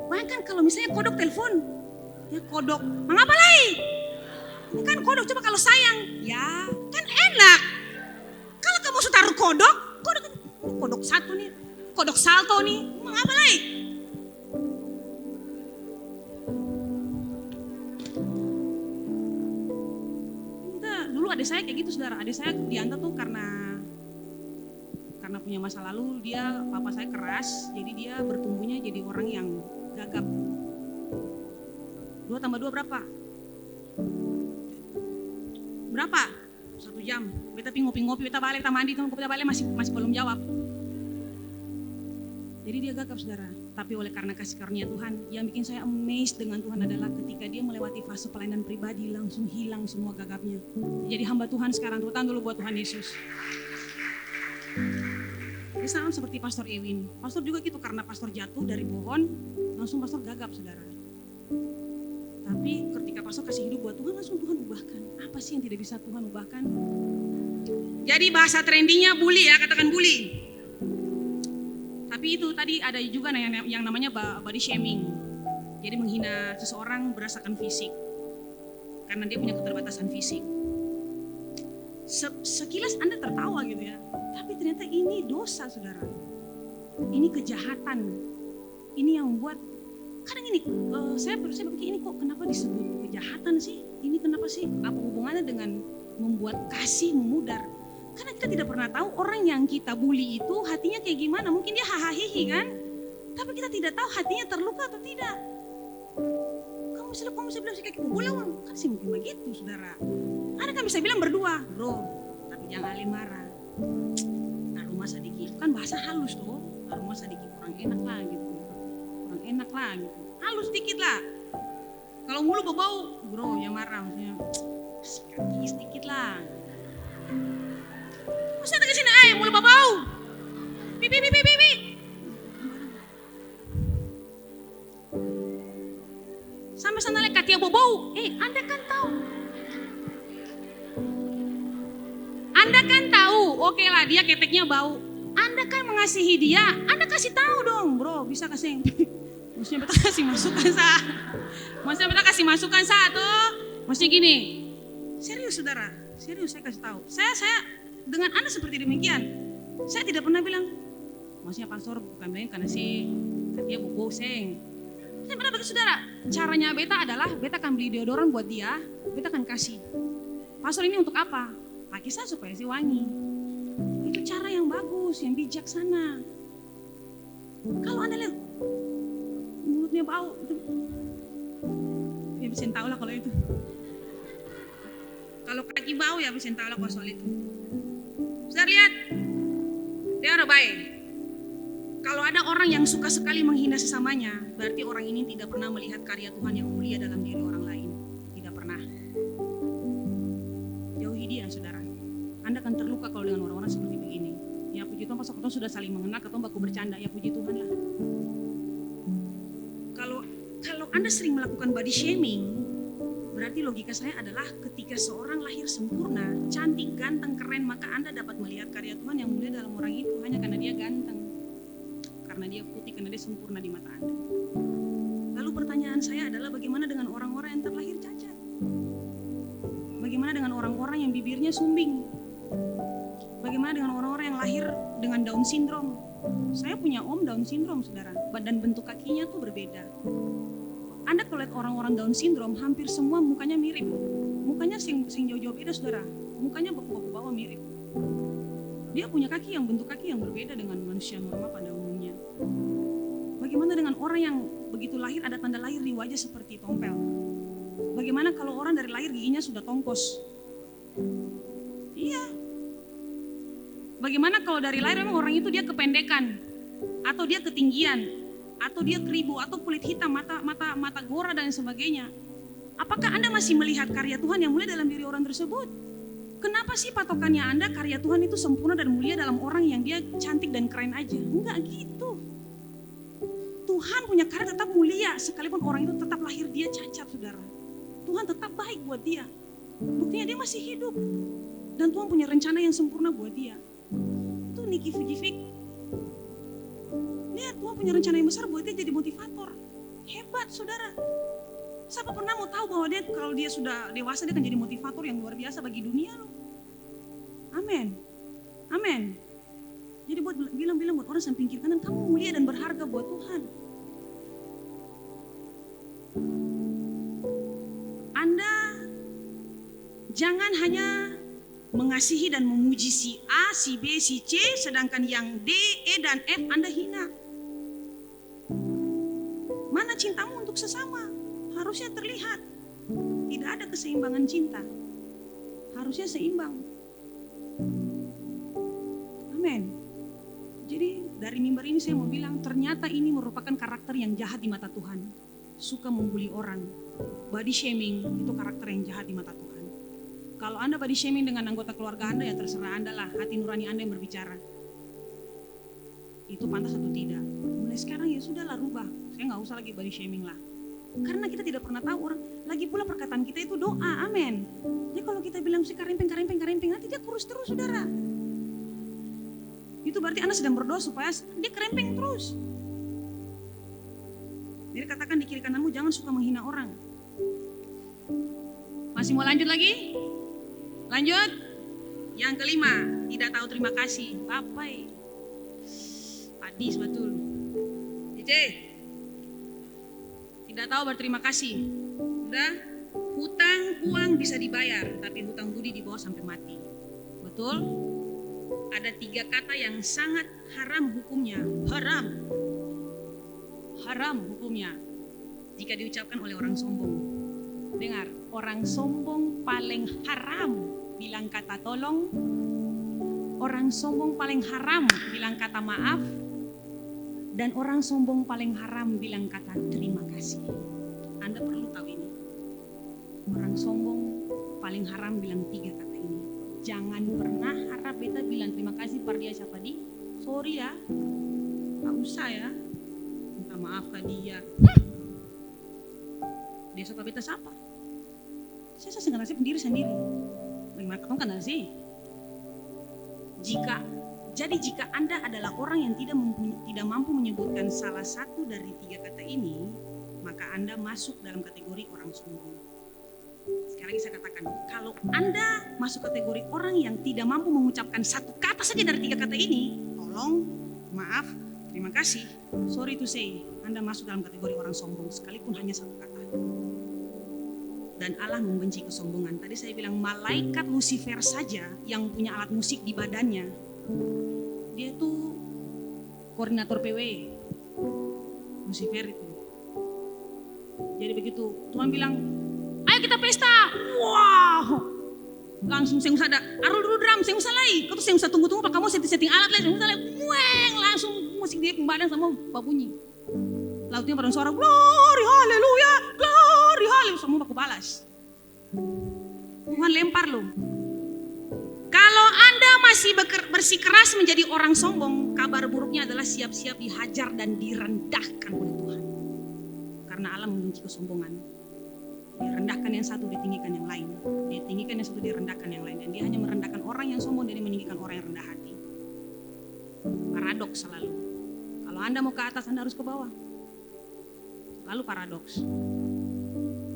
Bayangkan kalau misalnya kodok telepon, ya kodok, mengapa lagi? Ini kan kodok, coba kalau sayang, ya kan enak. Kalau kamu sudah taruh kodok satu nih, kodok salto nih, mengapa lagi? Dulu adik saya kayak gitu saudara, adik saya diantar tuh karena punya masa lalu dia, papa saya keras, jadi dia bertumbuhnya jadi orang yang gagap. 2 tambah 2 berapa? 1 jam. Beta ngopi-ngopi, beta balik, beta mandi, beta balik masih belum jawab. Jadi dia gagap saudara. Tapi oleh karena kasih karunia Tuhan, yang bikin saya amazed dengan Tuhan adalah ketika dia melewati fase pelayanan pribadi, langsung hilang semua gagapnya. Jadi hamba Tuhan sekarang, tepuk tangan dulu buat Tuhan Yesus. Dia sama seperti Pastor Ewin. Pastor juga gitu, karena pastor jatuh dari pohon, langsung pastor gagap saudara. Tapi ketika pastor kasih hidup buat Tuhan, langsung Tuhan ubahkan. Apa sih yang tidak bisa Tuhan ubahkan? Jadi bahasa trendingnya bully ya, katakan bully. Tapi itu tadi ada juga yang namanya body shaming. Jadi menghina seseorang berdasarkan fisik. Karena dia punya keterbatasan fisik. Sekilas Anda tertawa gitu ya. Tapi ternyata ini dosa saudara. Ini kejahatan. Ini yang buat, kadang ini saya berpikir ini kok kenapa disebut kejahatan sih? Ini kenapa sih? Apa hubungannya dengan membuat kasih memudar? Karena kita tidak pernah tahu orang yang kita bully itu hatinya kayak gimana. Mungkin dia hahaha kan? Tapi kita tidak tahu hatinya terluka atau tidak. Kamu bisa bilang sih kayak bulan kan sih mungkin begitu saudara. Anda kan bisa bilang berdua, bro, tapi jangan alih marah. Nah rumah sedikit, kan bahasa halus tuh. Nah rumah sedikit kurang enak lah gitu. Halus dikit lah. Kalau mulu bau, bro ya marah maksudnya. Kaki sedikit lah. Masa ke sini, mulu bau. Pipi. Sampai sana lihat katia bau. Anda kan tahu, oke lah dia keteknya bau. Anda kan mengasihi dia, Anda kasih tahu dong, bro, bisa kasih. Maksudnya beta kasih masukan satu. Maksudnya gini, serius saudara, serius saya kasih tahu. Saya dengan Anda seperti demikian. Saya tidak pernah bilang, maksudnya pastor bukan main karena dia bau seng. Saya pernah bagi saudara, caranya beta adalah beta akan beli deodoran buat dia, beta akan kasih. Pastor ini untuk apa? Pakai saya supaya si wangi. Itu cara yang bagus, yang bijaksana. Kalau Anda lihat mulutnya bau, ya bisa tahu lah kalau itu. Kalau kaki bau ya bisa tahu lah kalau soal itu. Saudara lihat, dia orang baik. Kalau ada orang yang suka sekali menghina sesamanya, berarti orang ini tidak pernah melihat karya Tuhan yang mulia dalam diri orang lain. Tidak pernah. Jauhi dia, saudara. Anda akan terluka kalau dengan orang-orang seperti begini. Ya puji Tuhan, pas ketemu sudah saling mengenal, ketemu baku bercanda. Ya puji Tuhan lah. Kalau Anda sering melakukan body shaming, berarti logika saya adalah ketika seorang lahir sempurna, cantik, ganteng, keren, maka Anda dapat melihat karya Tuhan yang mulia dalam orang itu hanya karena dia ganteng, karena dia putih, karena dia sempurna di mata Anda. Lalu pertanyaan saya adalah bagaimana dengan orang-orang yang terlahir cacat? Bagaimana dengan orang-orang yang bibirnya sumbing? Bagaimana dengan orang-orang yang lahir dengan Down syndrome? Saya punya om Down syndrome, saudara. Badan bentuk kakinya tuh berbeda. Anda kalau lihat orang-orang Down syndrome, hampir semua mukanya mirip. Mukanya sing jauh-jauh beda, saudara. Mukanya baku-baku mirip. Dia punya kaki yang bentuk kaki yang berbeda dengan manusia normal pada umumnya. Bagaimana dengan orang yang begitu lahir ada tanda lahir di wajah seperti tompel? Bagaimana kalau orang dari lahir giginya sudah tongkos? Iya. Bagaimana kalau dari lahir memang orang itu dia kependekan, atau dia ketinggian, atau dia keribu, atau kulit hitam, mata gora dan sebagainya? Apakah Anda masih melihat karya Tuhan yang mulia dalam diri orang tersebut? Kenapa sih patokannya Anda karya Tuhan itu sempurna dan mulia dalam orang yang dia cantik dan keren aja? Enggak gitu. Tuhan punya karya tetap mulia sekalipun orang itu tetap lahir dia cacat, saudara. Tuhan tetap baik buat dia. Buktinya dia masih hidup. Dan Tuhan punya rencana yang sempurna buat dia. Itu Nicky Fujifik. Lihat, Tuhan punya rencana yang besar buat dia jadi motivator. Hebat, saudara. Siapa pernah mau tahu bahwa dia kalau dia sudah dewasa dia akan jadi motivator yang luar biasa bagi dunia loh. Amin. Amin. Jadi buat bilang-bilang buat orang samping kiri kanan, kamu mulia dan berharga buat Tuhan. Anda jangan hanya mengasihi dan memuji si A, si B, si C, sedangkan yang D, E, dan F Anda hina. Mana cintamu untuk sesama? Harusnya terlihat. Tidak ada keseimbangan cinta. Harusnya seimbang. Amin. Jadi dari mimbar ini saya mau bilang, ternyata ini merupakan karakter yang jahat di mata Tuhan. Suka membuli orang. Body shaming itu karakter yang jahat di mata Tuhan. Kalau Anda body shaming dengan anggota keluarga Anda, ya terserah Anda lah, hati nurani Anda yang berbicara. Itu pantas atau tidak. Mulai sekarang ya sudahlah, rubah. Saya nggak usah lagi body shaming lah. Karena kita tidak pernah tahu orang. Lagi pula perkataan kita itu doa, amin. Jadi kalau kita bilang sih karempeng, nanti dia kurus terus, saudara. Itu berarti Anda sedang berdoa supaya dia kerempeng terus. Jadi katakan di kiri kananmu, jangan suka menghina orang. Masih mau lanjut lagi? Lanjut. Yang kelima, tidak tahu terima kasih. Bapai. Hadis betul. Cice. Tidak tahu berterima kasih. Udah, hutang uang bisa dibayar, tapi hutang budi dibawa sampai mati. Betul? Ada 3 kata yang sangat haram hukumnya. Haram hukumnya jika diucapkan oleh orang sombong. Dengar, orang sombong paling haram bilang kata tolong. Orang sombong paling haram bilang kata maaf. Dan orang sombong paling haram bilang kata terima kasih. Anda perlu tahu ini. Orang sombong paling haram bilang 3 kata ini. Jangan pernah harap beta bilang terima kasih par dia siapa di. Sorry ya, gak usah ya. Minta maaf ke dia. Dia siapa beta siapa? Saya sengaja nasib diri sendiri. Bagaimana kamu kenal sih? Jika Anda adalah orang yang tidak mampu menyebutkan salah satu dari 3 kata ini, maka Anda masuk dalam kategori orang sombong. Sekali lagi saya katakan, kalau Anda masuk kategori orang yang tidak mampu mengucapkan satu kata saja dari 3 kata ini, tolong, maaf, terima kasih, sorry to say, Anda masuk dalam kategori orang sombong sekalipun hanya 1 kata. Dan Allah membenci kesombongan. Tadi saya bilang malaikat Lucifer saja yang punya alat musik di badannya, dia tuh koordinator PW, Lucifer itu. Jadi begitu Tuhan bilang, ayo kita pesta. Wow, langsung saya usah ada, arul dulu drum, saya usah lagi. Kau tuh saya usah tunggu-tunggu, pak kamu setting alat lagi, saya usah lagi. Weng, langsung musik dia pembadan sama babunyi. Lautnya pada suara glory haleluya, glory haleluya, semua aku balas. Tuhan lempar loh. Kalau Anda masih bersikeras menjadi orang sombong, kabar buruknya adalah siap-siap dihajar dan direndahkan oleh Tuhan. Karena Allah membenci kesombongan. Direndahkan yang satu, ditinggikan yang lain. Ditinggikan yang satu, direndahkan yang lain. Dan dia hanya merendahkan orang yang sombong dan dia meninggikan orang yang rendah hati. Paradoks selalu. Kalau Anda mau ke atas, Anda harus ke bawah. Lalu paradoks.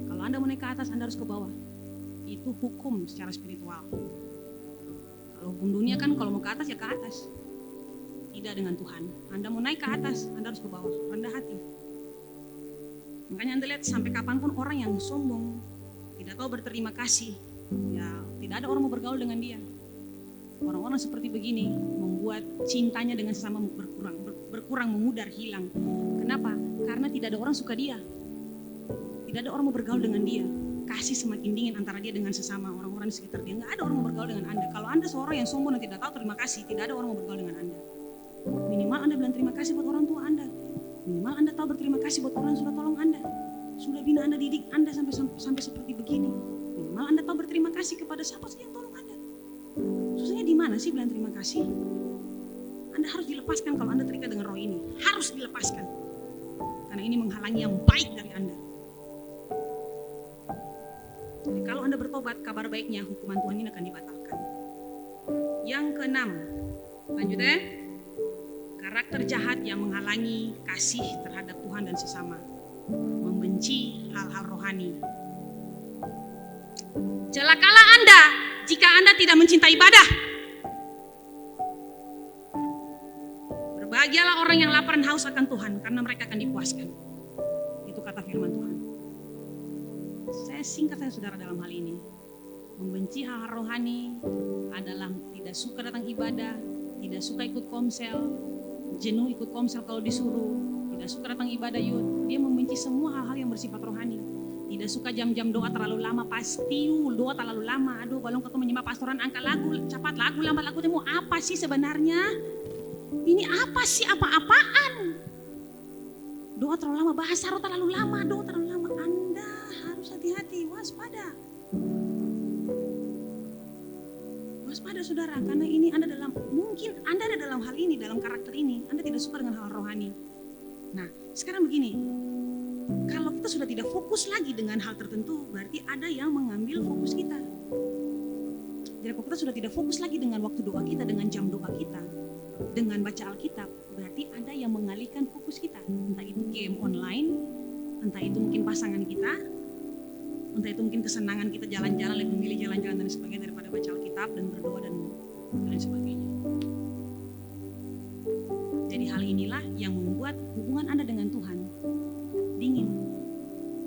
Kalau Anda mau naik ke atas, Anda harus ke bawah. Itu hukum secara spiritual. Kalau hukum dunia kan kalau mau ke atas ya ke atas. Tidak dengan Tuhan. Anda mau naik ke atas, Anda harus ke bawah. Rendah hati. Makanya Anda lihat sampai kapanpun orang yang sombong, tidak tahu berterima kasih, ya tidak ada orang mau bergaul dengan dia. Orang-orang seperti begini membuat cintanya dengan sesama berkurang, memudar, hilang. Kenapa? Karena tidak ada orang suka dia. Tidak ada orang mau bergaul dengan dia. Kasih semakin dingin antara dia dengan sesama orang-orang di sekitar dia. Nggak ada orang mau bergaul dengan Anda. Kalau Anda seorang yang sombong dan tidak tahu terima kasih, tidak ada orang mau bergaul dengan Anda. Minimal Anda bilang terima kasih buat orang tua Anda. Minimal Anda tahu berterima kasih buat orang yang sudah tolong Anda. Sudah bina Anda, didik Anda sampai seperti begini. Minimal Anda tahu berterima kasih kepada siapa saja yang tolong Anda. Susahnya di mana sih bilang terima kasih? Anda harus dilepaskan kalau Anda terikat dengan roh ini. Harus dilepaskan. Karena ini menghalangi yang baik dari Anda. Jadi kalau Anda bertobat, kabar baiknya hukuman Tuhan ini akan dibatalkan. Yang keenam, lanjut ya. Karakter jahat yang menghalangi kasih terhadap Tuhan dan sesama. Membenci hal-hal rohani. Celakalah Anda jika Anda tidak mencintai ibadah. Berbahagialah orang yang lapar dan haus akan Tuhan, karena mereka akan dipuaskan. Itu kata firman Tuhan. Saya singkat saya saudara dalam hal ini. Membenci hal-hal rohani adalah tidak suka datang ibadah, tidak suka ikut komsel, jenuh ikut komsel kalau disuruh, tidak suka datang ibadah yud. Dia membenci semua hal-hal yang bersifat rohani. Tidak suka jam-jam doa terlalu lama, pasti doa terlalu lama. Aduh, balong ketemu menyimak pastoran, angkat lagu, cepat lagu, lambat lagu. Mau apa sih sebenarnya? Ini apa sih, apa-apaan? Doa terlalu lama, bahasa roh terlalu lama, doa terlalu lama. Anda harus hati-hati, waspada. Waspada saudara, karena ini Anda mungkin Anda ada dalam hal ini, dalam karakter ini, Anda tidak suka dengan hal rohani. Nah, sekarang begini, kalau kita sudah tidak fokus lagi dengan hal tertentu, berarti ada yang mengambil fokus kita. Jadi kalau kita sudah tidak fokus lagi dengan waktu doa kita, dengan jam doa kita, dengan baca Alkitab, berarti ada yang mengalihkan fokus kita. Entah itu game online, entah itu mungkin pasangan kita, entah itu mungkin kesenangan kita jalan-jalan, lebih memilih jalan-jalan dan sebagainya daripada baca Alkitab dan berdoa dan lain sebagainya. Jadi hal inilah yang membuat hubungan Anda dengan Tuhan dingin.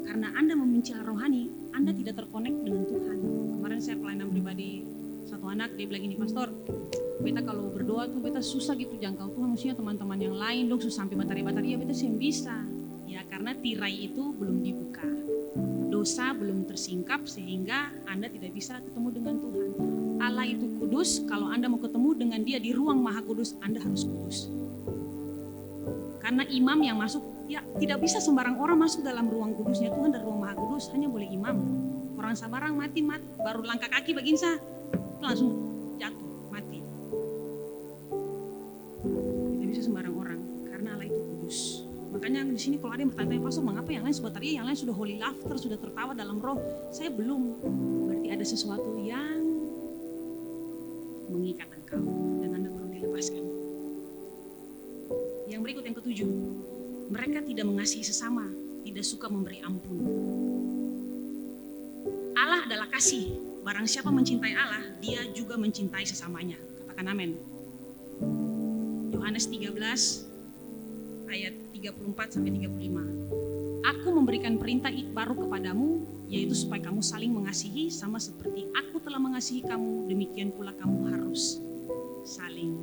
Karena Anda membenci hal rohani, Anda tidak terkonek dengan Tuhan. Kemarin saya pelayanan pribadi satu anak, dia bilang gini, pastor, beta kalau berdoa tuh beta susah gitu jangkau Tuhan, maksudnya teman-teman yang lain dong susah sampai batari-batari, ya beta sih bisa. Ya karena tirai itu belum dibuka. Dosa belum tersingkap sehingga Anda tidak bisa ketemu dengan Tuhan. Allah itu kudus, kalau Anda mau ketemu dengan Dia di ruang maha kudus, Anda harus kudus. Karena imam yang masuk, ya tidak bisa sembarang orang masuk dalam ruang kudusnya Tuhan dan ruang maha kudus, hanya boleh imam. Orang sabarang mati, baru langkah kaki baginsa, langsung jatuh, mati. Tidak bisa sembarang orang, karena Allah itu kudus. Makanya di sini kalau ada yang bertanya, pastor, mengapa yang lain sebentar yang lain sudah holy laughter, sudah tertawa dalam roh, saya belum. Berarti ada sesuatu yang mengikat engkau dan Anda perlu dilepaskan. Yang berikut, yang ketujuh, mereka tidak mengasihi sesama, tidak suka memberi ampun. Allah adalah kasih. Barang siapa mencintai Allah, dia juga mencintai sesamanya. Katakan amin. Yohanes 13 ayat 34 sampai 35. Aku memberikan perintah baru kepadamu, yaitu supaya kamu saling mengasihi sama seperti aku telah mengasihi kamu, demikian pula kamu harus saling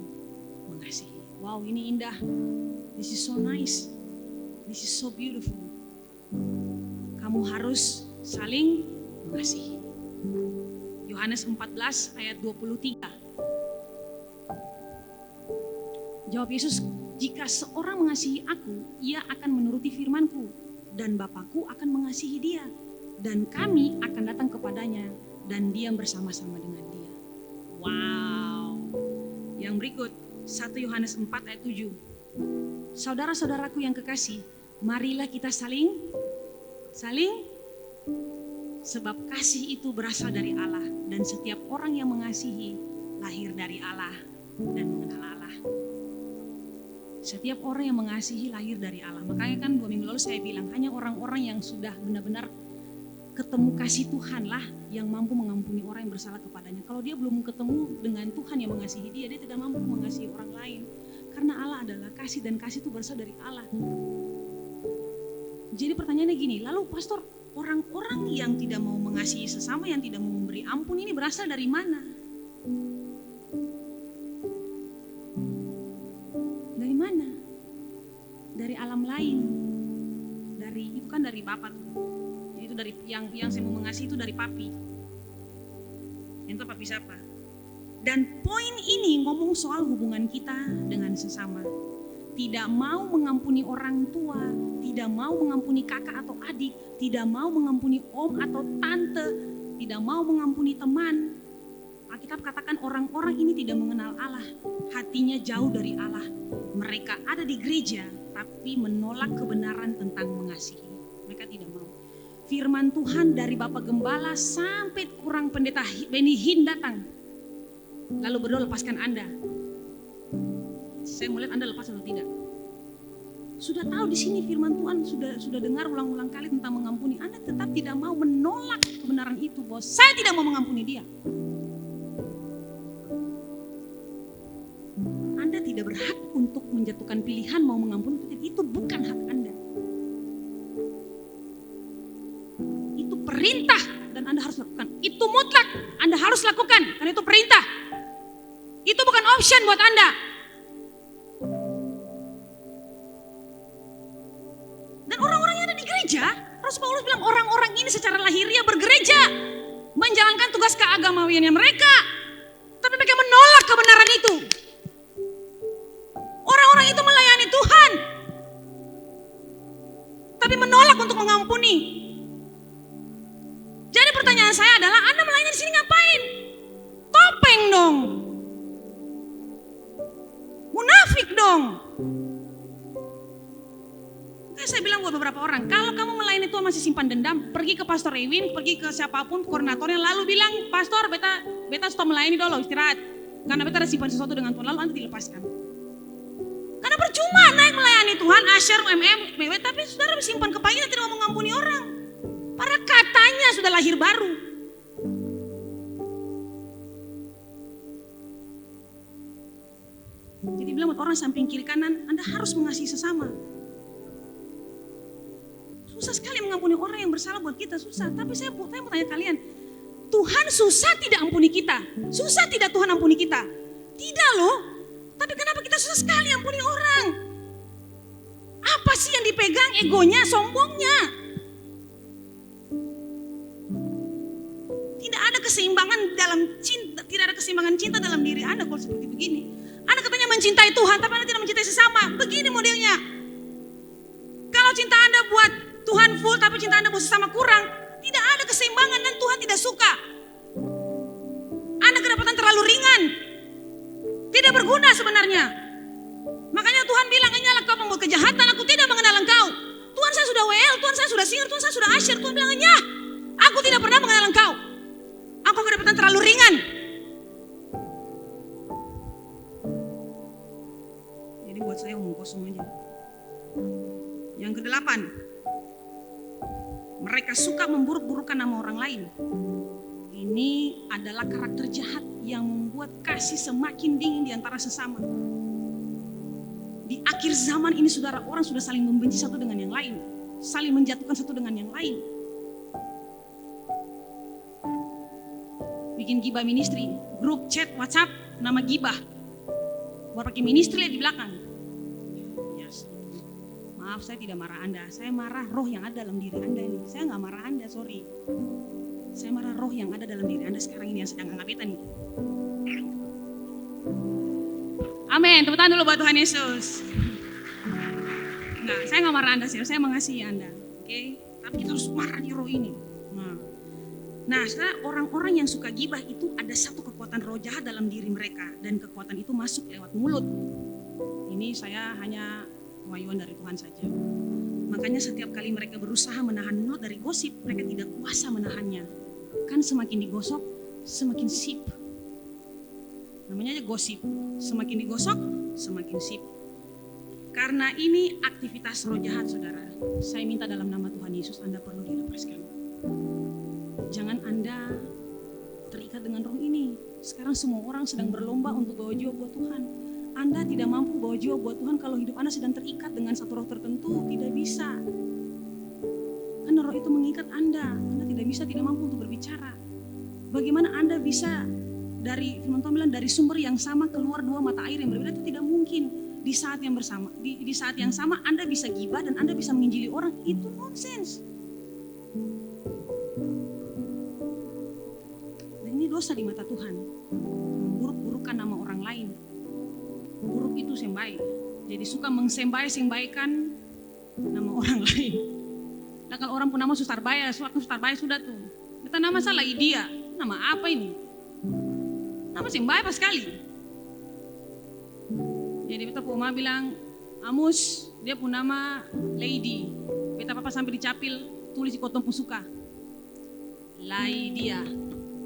mengasihi. Wow, ini indah. This is so nice. This is so beautiful. Kamu harus saling mengasihi. Yohanes 14 ayat 23. Jawab Yesus, jika seorang mengasihi aku, ia akan menuruti firman-Ku, dan Bapa-Ku akan mengasihi dia, dan kami akan datang kepadanya, dan diam bersama-sama dengan dia. Wow. Yang berikut, 1 Yohanes 4 ayat 7. Saudara-saudaraku yang kekasih, marilah kita saling, sebab kasih itu berasal dari Allah, dan setiap orang yang mengasihi lahir dari Allah dan mengenal Allah. Setiap orang yang mengasihi lahir dari Allah. Makanya kan 2 minggu lalu saya bilang, hanya orang-orang yang sudah benar-benar ketemu kasih Tuhan lah yang mampu mengampuni orang yang bersalah kepadanya. Kalau dia belum ketemu dengan Tuhan yang mengasihi dia tidak mampu mengasihi orang lain. Karena Allah adalah kasih, dan kasih itu berasal dari Allah. Jadi pertanyaannya gini, lalu pastor, orang-orang yang tidak mau mengasihi sesama, yang tidak mau memberi ampun, ini berasal dari mana? Dari mana? Dari alam lain. Itu kan dari Bapa tuh. Itu dari yang saya mau mengasihi itu dari Papi. Itu Papi siapa? Dan poin ini ngomong soal hubungan kita dengan sesama. Tidak mau mengampuni orang tua, tidak mau mengampuni kakak atau adik, tidak mau mengampuni om atau tante, tidak mau mengampuni teman. Alkitab katakan orang-orang ini tidak mengenal Allah, hatinya jauh dari Allah. Mereka ada di gereja tapi menolak kebenaran tentang mengasihi. Mereka tidak mau. Firman Tuhan dari Bapak Gembala sampai kurang pendeta Benny Hinn datang. Lalu berdoa, lepaskan Anda. Saya melihat Anda lepas atau tidak. Sudah tahu di sini firman Tuhan, sudah dengar ulang-ulang kali tentang mengampuni. Anda tetap tidak mau menolak kebenaran itu, bahwa saya tidak mau mengampuni dia. Anda tidak berhak untuk menjatuhkan pilihan mau mengampuni. Itu bukan hak Anda. Itu perintah dan Anda harus lakukan. Itu mutlak, Anda harus lakukan karena itu perintah. Itu bukan option buat Anda. Dan orang-orang yang ada di gereja, Rasul Paulus bilang orang-orang ini secara lahiriah bergereja, menjalankan tugas keagamawiannya mereka, tapi mereka menolak kebenaran itu. Orang-orang itu melayani Tuhan, tapi menolak untuk mengampuni. Jadi pertanyaan saya adalah, Anda melayani di sini ngapain? Topeng dong. Munafik dong. Kayak saya bilang buat beberapa orang, kalau kamu melayani Tuhan masih simpan dendam, pergi ke Pastor Ewin, pergi ke siapapun koordinatornya, lalu bilang, Pastor, beta stop melayani dulu, istirahat. Karena beta ada simpan sesuatu dengan Tuhan, lalu Anda dilepaskan. Karena percuma naik melayani Tuhan, asyar, BW, tapi saudara simpan kepahitan, tidak mau mengampuni orang. Para katanya sudah lahir baru. Jadi bilang buat orang samping kiri kanan, Anda harus mengasihi sesama. Susah sekali mengampuni orang yang bersalah buat kita, susah. Tapi saya mau tanya kalian, Tuhan susah tidak ampuni kita? Susah tidak Tuhan ampuni kita? Tidak loh. Tapi kenapa kita susah sekali ampuni orang? Apa sih yang dipegang? Egonya, sombongnya. Tidak ada keseimbangan dalam cinta, tidak ada keseimbangan cinta dalam diri Anda kalau seperti begini. Anda katanya mencintai Tuhan, tapi Anda tidak mencintai sesama. Begini modelnya. Kalau cinta Anda buat Tuhan full, tapi cinta Anda buat sesama kurang, tidak ada keseimbangan dan Tuhan tidak suka. Anda kedapatan terlalu ringan, tidak berguna sebenarnya. Makanya Tuhan bilang, hanyalah kau membuat kejahatan, aku tidak mengenal engkau. Tuhan saya sudah WL, Tuhan saya sudah singer, Tuhan saya sudah asyir. Tuhan bilang, ya, aku tidak pernah mengenal engkau. Aku kedapatan terlalu ringan. Jadi buat saya omong kosong aja. Yang ke-8, mereka suka memburuk-burukan nama orang lain. Ini adalah karakter jahat yang membuat kasih semakin dingin di antara sesama. Di akhir zaman ini saudara, orang sudah saling membenci satu dengan yang lain, saling menjatuhkan satu dengan yang lain. Bikin gibah ministry, grup chat WhatsApp nama gibah. Buat pakai ministry di belakang. Yes. Maaf, saya tidak marah Anda. Saya marah roh yang ada dalam diri Anda ini. Saya nggak marah Anda, sorry. Saya marah roh yang ada dalam diri Anda sekarang ini yang sedang anggap beta nih. Amin, tepuk tangan dulu buat Tuhan Yesus. Enggak, saya nggak marah Anda, saya mengasihi Anda. Oke? Tapi kita harus marah di roh ini. Nah, sekarang orang-orang yang suka gibah itu ada satu kekuatan roh jahat dalam diri mereka. Dan kekuatan itu masuk lewat mulut. Ini saya hanya pewahyuan dari Tuhan saja. Makanya setiap kali mereka berusaha menahan mulut dari gosip, mereka tidak kuasa menahannya. Kan semakin digosok, semakin sip. Namanya aja gosip. Semakin digosok, semakin sip. Karena ini aktivitas roh jahat, saudara. Saya minta dalam nama Tuhan Yesus, Anda perlu dilepaskan. Jangan Anda terikat dengan roh ini. Sekarang semua orang sedang berlomba untuk bawa jiwa buat Tuhan. Anda tidak mampu bawa jiwa buat Tuhan kalau hidup Anda sedang terikat dengan satu roh tertentu. Tidak bisa. Karena roh itu mengikat Anda. Anda tidak bisa, tidak mampu untuk berbicara. Bagaimana Anda bisa dari firman Tuhan bilang dari sumber yang sama keluar dua mata air yang berbeda? Itu tidak mungkin. Di saat yang bersama, di saat yang sama Anda bisa gibah dan Anda bisa menginjili orang. Itu nonsens. Dan ini dosa di mata Tuhan. Memburuk-burukan nama orang lain. Buruk itu sembai. Jadi suka mengsembai-sembaikan nama orang lain. Nah kalau orang pun nama Sustarbaya sudah tuh. Kita nama salah Idia. Nama apa ini? Nama sembai apa sekali. Jadi beta puma bilang Amus, dia pun nama Lady. Beta papa sampai dicapil tulis di kotong pusuka. Laidia.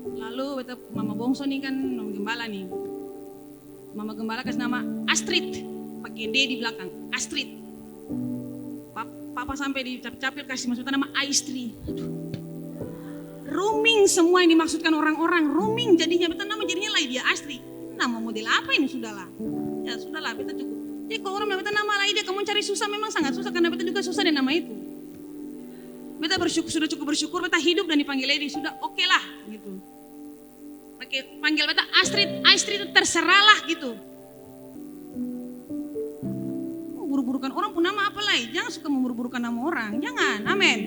Lalu beta mama bongso nih kan nama gembala nih. Mama gembala kasih nama Astrid, pakai D di belakang, Astrid. Papa sampai dicapil kasih maksudnya nama Aistri. Rooming semua yang dimaksudkan orang-orang, rooming jadinya beta nama jadinya Laidia Astrid. Nama model apa ini sudahlah. Ya sudahlah, beta cukup. Jadi kalau orang bilang beta nama Laidia, kamu cari susah memang sangat susah karena beta juga susah dengan nama itu. Beta bersyukur, sudah cukup bersyukur beta hidup dan dipanggil Lady, sudah oke lah gitu. Pakai panggil beta Astrid itu terserahlah gitu. Buru-burukan orang pun nama apa lagi? Jangan suka memburu-burukan nama orang, jangan. Amin.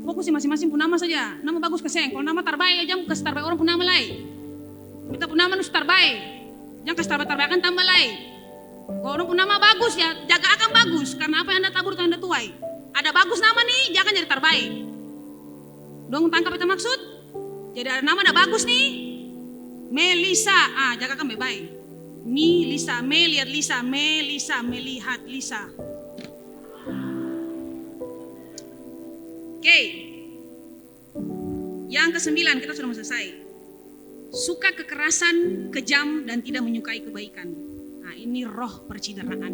Fokus di masing-masing pun nama saja. Nama bagus keseng. Kalau nama terbaik jangan kasih terbaik orang pun nama lain. Beta pun nama nus terbaik. Jangan kasih terbaik akan tambah lain. Kalau orang pun nama bagus ya jaga akan bagus karena apa yang Anda tabur itu Anda tuai. Ada bagus nama nih jangan jadi terbaik. Dong tangkap itu maksud? Jadi ada nama ada bagus nih. Melisa, jaga kan baik. Lisa, melihat Lisa, Melisa, melihat Lisa. Oke. Yang ke-9 kita sudah selesai. Suka kekerasan, kejam dan tidak menyukai kebaikan. Nah, ini roh percideraan.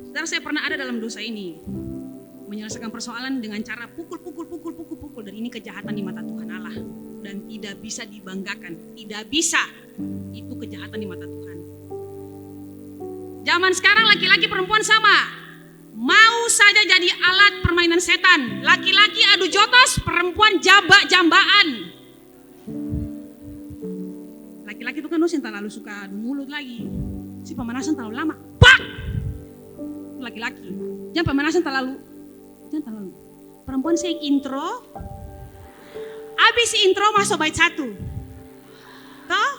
Saudara, saya pernah ada dalam dosa ini. Menyelesaikan persoalan dengan cara pukul. Dan ini kejahatan di mata Tuhan Allah. Dan tidak bisa dibanggakan. Tidak bisa. Itu kejahatan di mata Tuhan. Zaman sekarang laki-laki perempuan sama. Mau saja jadi alat permainan setan. Laki-laki adu jotos, perempuan jambaan. Laki-laki itu kan yang terlalu suka adu mulut lagi. Si pemanasan terlalu lama. Pak! Laki-laki. Jangan pemanasan terlalu. Perempuan saya intro. Habis intro masuk bait 1. Toh?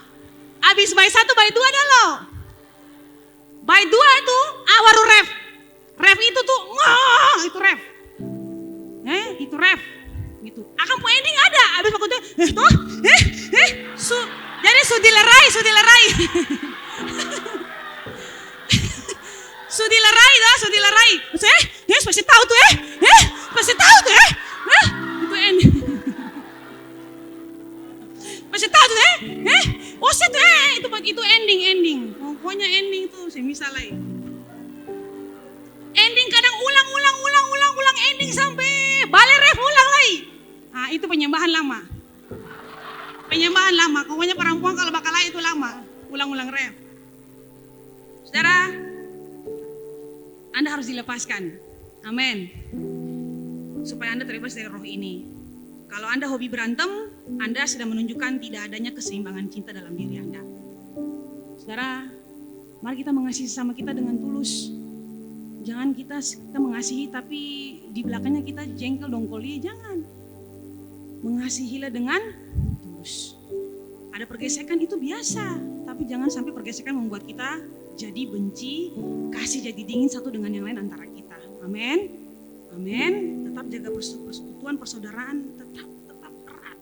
Habis bait 1 bait 2 dah loh. Bait 2 itu baru ref. Ref itu tuh itu ref. Itu ref. Gitu. Akan po ending ada. Habis waktu itu jadi sudilerai. sudilerai. Maksudnya, pasti tahu tuh pasti tahu tuh itu ending. Pasti tahu tuh itu ending. Pokoknya ending tuh semisalnya. Ending kadang ulang ending sampai balik ref ulang lagi. Nah, itu penyembahan lama. Pokoknya perempuan kalau bakal itu lama, ulang ref. Saudara, Anda harus dilepaskan. Amin. Supaya Anda terbebas dari roh ini. Kalau Anda hobi berantem, Anda sedang menunjukkan tidak adanya keseimbangan cinta dalam diri Anda. Saudara, mari kita mengasihi sesama kita dengan tulus. Jangan kita mengasihi tapi di belakangnya kita jengkel dongkoli, jangan. Mengasihilah dengan tulus. Ada pergesekan itu biasa, tapi jangan sampai pergesekan membuat kita jadi benci, kasih jadi dingin satu dengan yang lain antara kita. Amin. Amin. Tetap jaga persekutuan, persaudaraan, tetap erat.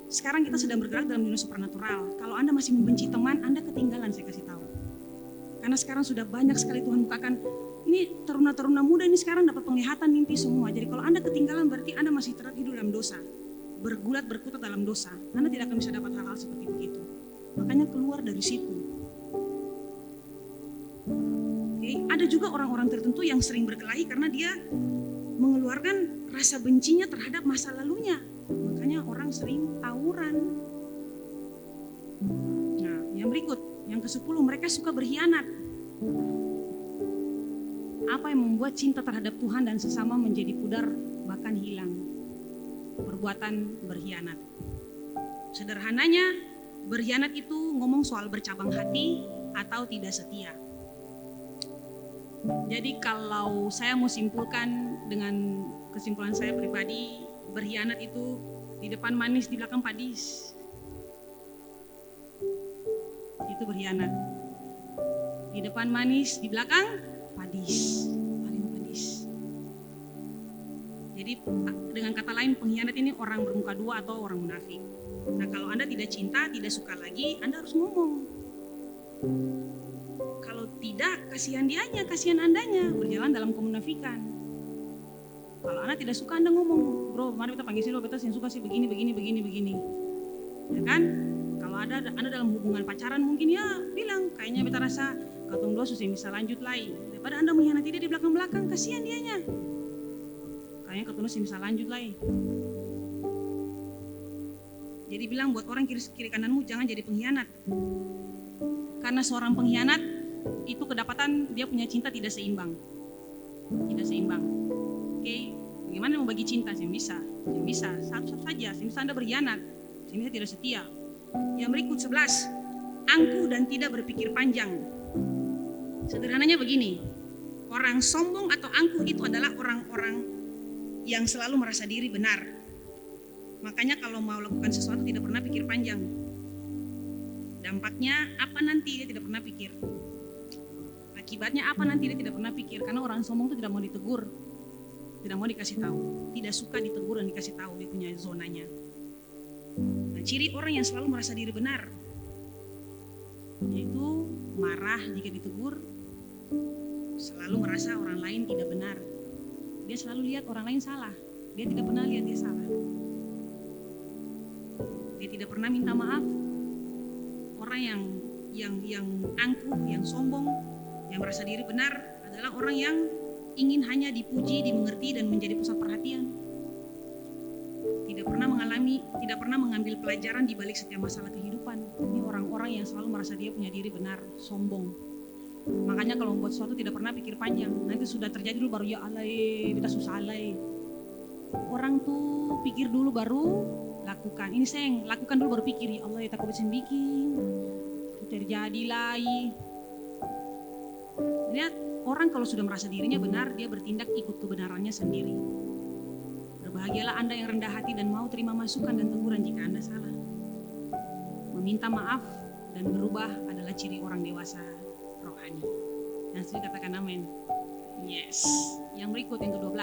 Sekarang kita sedang bergerak dalam dunia supernatural. Kalau Anda masih membenci teman, Anda ketinggalan, saya kasih tahu. Karena sekarang sudah banyak sekali Tuhan bukakan. Ini teruna-teruna muda ini sekarang dapat penglihatan mimpi semua. Jadi kalau Anda ketinggalan berarti Anda masih hidup dalam dosa. Bergulat berkutat dalam dosa. Anda tidak akan bisa dapat hal-hal seperti begitu. Makanya keluar dari situ. Oke, ada juga orang-orang tertentu yang sering berkelahi karena dia mengeluarkan rasa bencinya terhadap masa lalunya. Makanya orang sering tawuran. Nah, yang berikut, yang ke-10, mereka suka berkhianat. Apa yang membuat cinta terhadap Tuhan dan sesama menjadi pudar bahkan hilang? Perbuatan berkhianat. Sederhananya, berkhianat itu ngomong soal bercabang hati atau tidak setia. Jadi kalau saya mau simpulkan dengan kesimpulan saya pribadi, berkhianat itu di depan manis, di belakang padis. Itu berkhianat. Di depan manis, di belakang padis. Paling padis. Jadi dengan kata lain, pengkhianat ini orang bermuka dua atau orang munafik. Nah, kalau Anda tidak cinta, tidak suka lagi, Anda harus ngomong. Kalau tidak, kasihan dianya, kasihan Andanya, berjalan dalam kemunafikan. Kalau Anda tidak suka, Anda ngomong, bro, mari kita panggil sih, beta yang suka sih begini. Ya kan? Kalau Anda dalam hubungan pacaran mungkin ya bilang, kayaknya beta rasa katong dua susah bisa lanjut lagi. Daripada Anda mengkhianati dia di belakang-belakang, kasihan dianya. Kayaknya katong dua bisa lanjut lagi. Jadi bilang buat orang kiri kananmu jangan jadi pengkhianat. Karena seorang pengkhianat itu kedapatan dia punya cinta tidak seimbang. Oke, bagaimana mau bagi cinta? Saya bisa, satu saja. Saya bisa Anda berkhianat, saya bisa tidak setia. Yang berikut 11, angkuh dan tidak berpikir panjang. Sederhananya begini, orang sombong atau angkuh itu adalah orang-orang yang selalu merasa diri benar. Makanya kalau mau lakukan sesuatu tidak pernah pikir panjang. Dampaknya apa nanti dia tidak pernah pikir. Akibatnya apa nanti dia tidak pernah pikir. Karena orang sombong itu tidak mau ditegur, tidak mau dikasih tahu, tidak suka ditegur dan dikasih tahu dia punya zonanya. Nah, ciri orang yang selalu merasa diri benar yaitu marah jika ditegur, selalu merasa orang lain tidak benar. Dia selalu lihat orang lain salah, dia tidak pernah lihat dia salah. Dia tidak pernah minta maaf. Orang yang angkuh, yang sombong, yang merasa diri benar adalah orang yang ingin hanya dipuji, dimengerti dan menjadi pusat perhatian. Tidak pernah mengambil pelajaran di balik setiap masalah kehidupan. Ini orang-orang yang selalu merasa dia punya diri benar, sombong. Makanya kalau membuat sesuatu tidak pernah pikir panjang. Nanti sudah terjadi dulu baru ya alay, kita susah alay. Orang tuh pikir dulu baru lakukan. Ini sayang, lakukan dulu baru pikir. Ya Allah, ya takut bisa bikin. Terjadi lagi. Lihat, orang kalau sudah merasa dirinya benar, dia bertindak ikut kebenarannya sendiri. Berbahagialah Anda yang rendah hati dan mau terima masukan dan teguran jika Anda salah. Meminta maaf dan berubah adalah ciri orang dewasa rohani. Dan saya katakan amin. Yes. Yang berikut yang ke-12.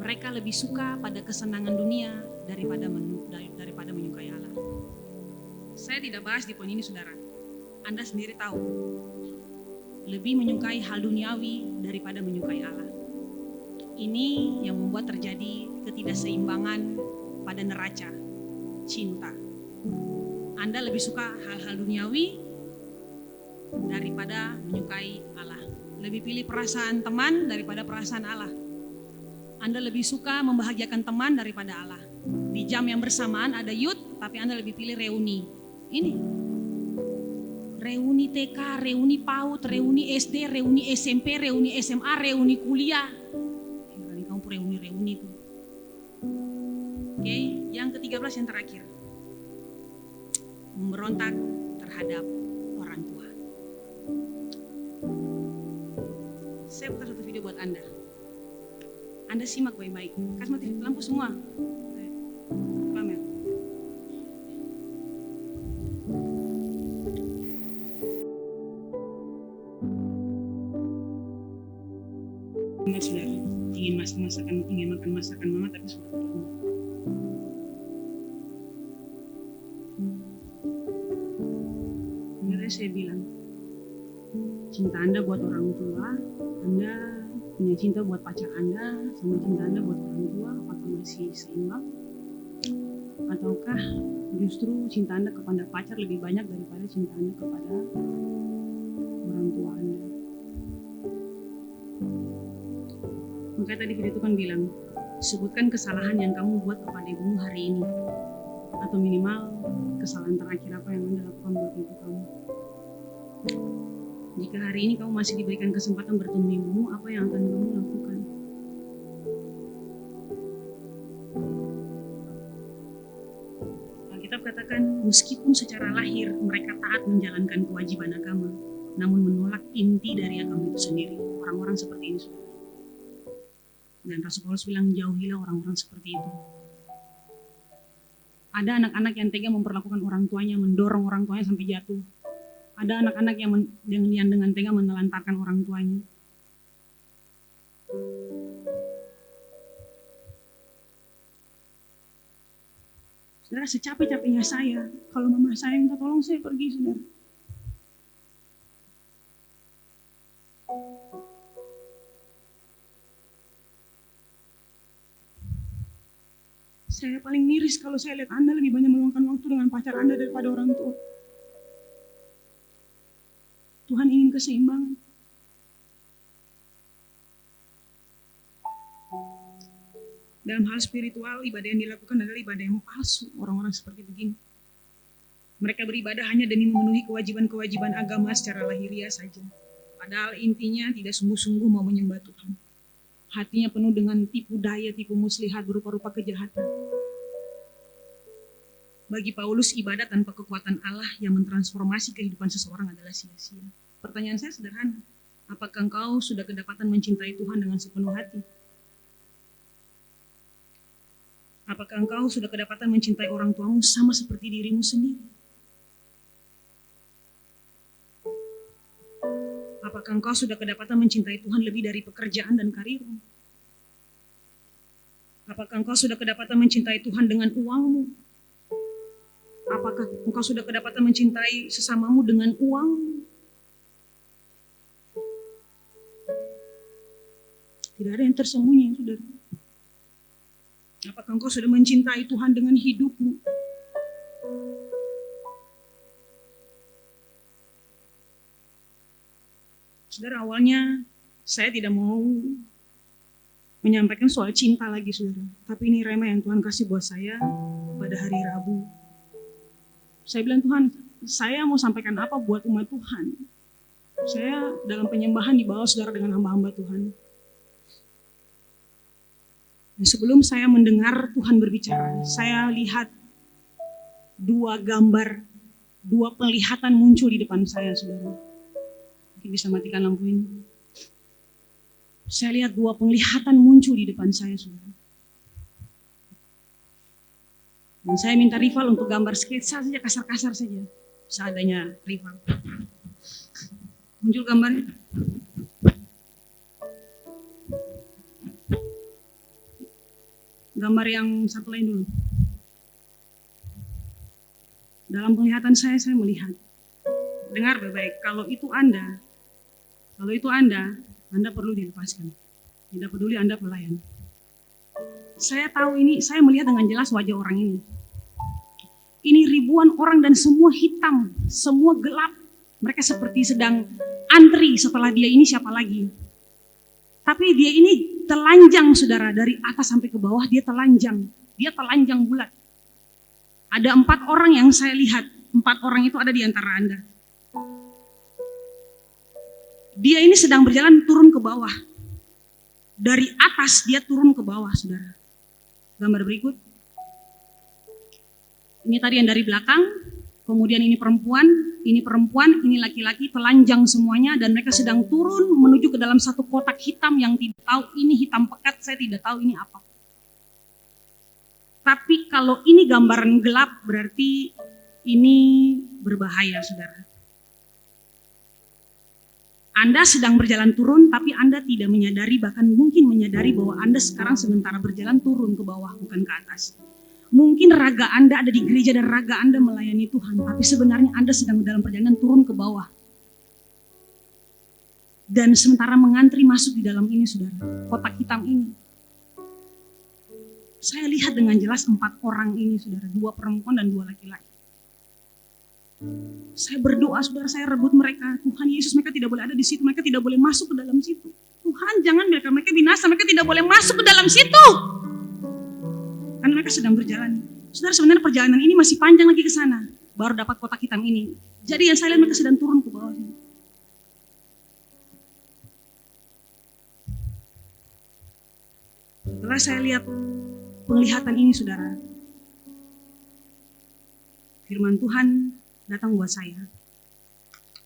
Mereka lebih suka pada kesenangan dunia daripada menyukai Allah. Saya tidak bahas di poin ini, saudara. Anda sendiri tahu. Lebih menyukai hal duniawi daripada menyukai Allah. Ini yang membuat terjadi ketidakseimbangan pada neraca cinta. Anda lebih suka hal-hal duniawi daripada menyukai Allah. Lebih pilih perasaan teman daripada perasaan Allah. Anda lebih suka membahagiakan teman daripada Allah. Di jam yang bersamaan ada youth, tapi Anda lebih pilih reuni. Ini reuni TK, reuni PAUD, reuni SD, reuni SMP, reuni SMA, reuni kuliah. Kamu reuni itu. Oke, yang ke-13 yang terakhir. Memberontak terhadap orang tua. Saya buka satu video buat Anda. Anda simak baik-baik. Kasih mati lampu semua. Pamer. Saudara ingin makan masakan mama tapi sudah terlambat. Sebenarnya saya bilang, cinta Anda buat orang tua, Anda punya cinta buat pacar Anda, sama cinta Anda buat orang tua, apakah masih seimbang? Ataukah justru cinta Anda kepada pacar lebih banyak daripada cinta Anda kepada orang tua Anda? Makanya tadi video itu kan bilang, sebutkan kesalahan yang kamu buat kepada ibumu hari ini, atau minimal kesalahan terakhir apa yang Anda lakukan buat ibu kamu. Jika hari ini kamu masih diberikan kesempatan bertemu ibumu, apa yang akan kamu lakukan? Alkitab katakan, meskipun secara lahir mereka taat menjalankan kewajiban agama, namun menolak inti dari agama itu sendiri. Orang-orang seperti ini, saudara. Dan Rasul Paulus bilang, jauhilah orang-orang seperti itu. Ada anak-anak yang tega memperlakukan orang tuanya, mendorong orang tuanya sampai jatuh. Ada anak-anak yang dengan tega menelantarkan orang tuanya. Saudara, secapek-capeknya saya, kalau mama saya minta tolong, saya pergi, saudara. Saya paling miris kalau saya lihat Anda lebih banyak meluangkan waktu dengan pacar Anda daripada orang tua. Tuhan ingin keseimbangan. Dalam hal spiritual, ibadah yang dilakukan adalah ibadah yang palsu. Orang-orang seperti begini. Mereka beribadah hanya demi memenuhi kewajiban-kewajiban agama secara lahiriah saja. Padahal intinya tidak sungguh-sungguh mau menyembah Tuhan. Hatinya penuh dengan tipu daya, tipu muslihat berupa-rupa kejahatan. Bagi Paulus, ibadah tanpa kekuatan Allah yang mentransformasi kehidupan seseorang adalah sia-sia. Pertanyaan saya sederhana, apakah engkau sudah kedapatan mencintai Tuhan dengan sepenuh hati? Apakah engkau sudah kedapatan mencintai orang tuamu sama seperti dirimu sendiri? Apakah engkau sudah kedapatan mencintai Tuhan lebih dari pekerjaan dan karirmu? Apakah engkau sudah kedapatan mencintai Tuhan dengan uangmu? Apakah engkau sudah kedapatan mencintai sesamamu dengan uangmu? Tidak ada yang tersembunyi, saudara. Apakah engkau sudah mencintai Tuhan dengan hidupmu? Saudara, awalnya saya tidak mau menyampaikan soal cinta lagi, saudara. Tapi ini rema yang Tuhan kasih buat saya pada hari Rabu. Saya bilang, Tuhan, saya mau sampaikan apa buat umat Tuhan? Saya dalam penyembahan di bawah saudara dengan hamba-hamba Tuhan. Dan sebelum saya mendengar Tuhan berbicara, saya lihat dua gambar, dua penglihatan muncul di depan saya, saudara. Bisa matikan lampu ini. Saya lihat dua penglihatan muncul di depan saya, saudara. Dan saya minta rival untuk gambar sketsa saja, kasar-kasar saja, seadanya rival. Muncul gambarnya. Gambar yang satu lain dulu. Dalam penglihatan saya melihat. Dengar baik-baik, kalau itu Anda perlu dilepaskan. Tidak peduli Anda pelayan. Saya tahu ini, saya melihat dengan jelas wajah orang ini. Ini ribuan orang dan semua hitam, semua gelap. Mereka seperti sedang antri setelah dia ini siapa lagi. Tapi dia ini telanjang, saudara, dari atas sampai ke bawah dia telanjang. Dia telanjang bulat. Ada 4 orang yang saya lihat, 4 orang itu ada di antara Anda. Dia ini sedang berjalan turun ke bawah. Dari atas dia turun ke bawah, saudara. Gambar berikut. Ini tadi yang dari belakang. Kemudian ini perempuan, ini laki-laki, telanjang semuanya, dan mereka sedang turun menuju ke dalam satu kotak hitam yang tidak tahu ini hitam pekat, saya tidak tahu ini apa. Tapi kalau ini gambaran gelap berarti ini berbahaya, saudara. Anda sedang berjalan turun, tapi Anda tidak menyadari, bahkan mungkin menyadari bahwa Anda sekarang sementara berjalan turun ke bawah, bukan ke atas. Mungkin raga Anda ada di gereja dan raga Anda melayani Tuhan, tapi sebenarnya Anda sedang dalam perjalanan turun ke bawah. Dan sementara mengantri masuk di dalam ini, saudara, kotak hitam ini. Saya lihat dengan jelas 4 orang ini, saudara, 2 perempuan dan 2 laki-laki. Saya berdoa, saudara, saya rebut mereka. Tuhan Yesus, mereka tidak boleh ada di situ, mereka tidak boleh masuk ke dalam situ. Tuhan, jangan biarkan mereka binasa, mereka tidak boleh masuk ke dalam situ. Karena mereka sedang berjalan. Saudara, sebenarnya perjalanan ini masih panjang lagi ke sana, baru dapat kotak hitam ini. Jadi yang saya lihat mereka sedang turun ke bawah sini. Setelah saya lihat penglihatan ini, saudara, firman Tuhan datang buat saya.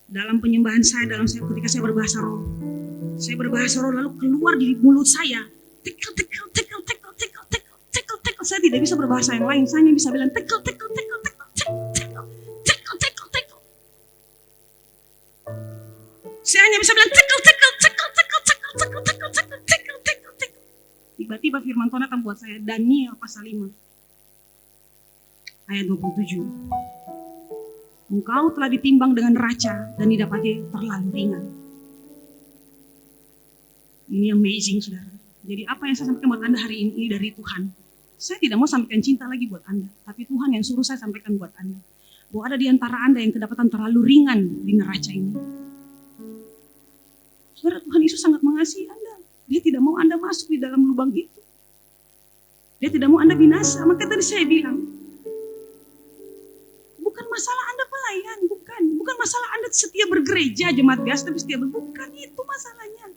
Dalam penyembahan saya, ketika saya berbahasa roh. Saya berbahasa roh lalu keluar di mulut saya. Tekel. Saya tidak bisa berbahasa yang lain, saya hanya bisa bilang tekel. Saya hanya bisa bilang tekel. Tiba-tiba firman Tuhan datang buat saya, Daniel pasal 5 ayat 27. Engkau telah ditimbang dengan neraca dan didapati terlalu ringan. Ini amazing, saudara. Jadi apa yang saya sampaikan buat Anda hari ini dari Tuhan. Saya tidak mau sampaikan cinta lagi buat Anda, tapi Tuhan yang suruh saya sampaikan buat Anda. Bahwa ada di antara Anda yang kedapatan terlalu ringan di neraca ini. Saudara, Tuhan Yesus sangat mengasihi Anda. Dia tidak mau Anda masuk di dalam lubang itu. Dia tidak mau Anda binasa. Maka tadi saya bilang, bukan masalah Anda pelayan, bukan masalah Anda setia bergereja, jemaat biasa tapi setia bukan itu masalahnya.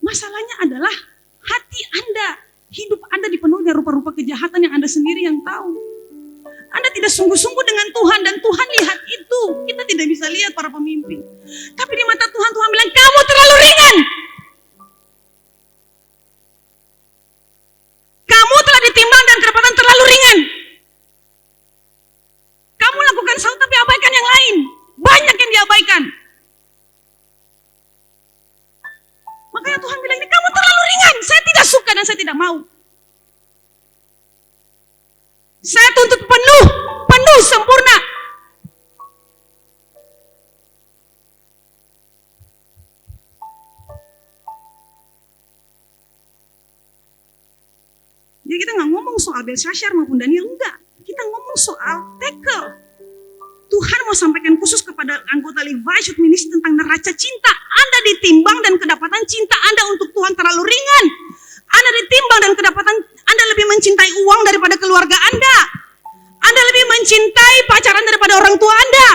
Masalahnya adalah hati Anda. Hidup Anda dipenuhi dengan rupa-rupa kejahatan yang Anda sendiri yang tahu. Anda tidak sungguh-sungguh dengan Tuhan dan Tuhan lihat itu. Kita tidak bisa lihat para pemimpin. Tapi di mata Tuhan, Tuhan bilang, kamu terlalu ringan. Kamu telah ditimbang dan kedapatan terlalu ringan. Kamu lakukan satu tapi abaikan yang lain. Banyak yang diabaikan. Makanya Tuhan bilang, ini kamu terlalu ringan. Saya tidak suka dan saya tidak mau. Saya tuntut penuh sempurna. Jadi kita nggak ngomong soal Belshazzar maupun Daniel, enggak. Kita ngomong soal tekel. Tuhan mau sampaikan khusus kepada anggota Leviathan Ministry tentang neraca cinta. Anda ditimbang dan kedapatan cinta Anda untuk Tuhan terlalu ringan. Anda ditimbang dan kedapatan Anda lebih mencintai uang daripada keluarga Anda. Anda lebih mencintai pacaran daripada orang tua Anda.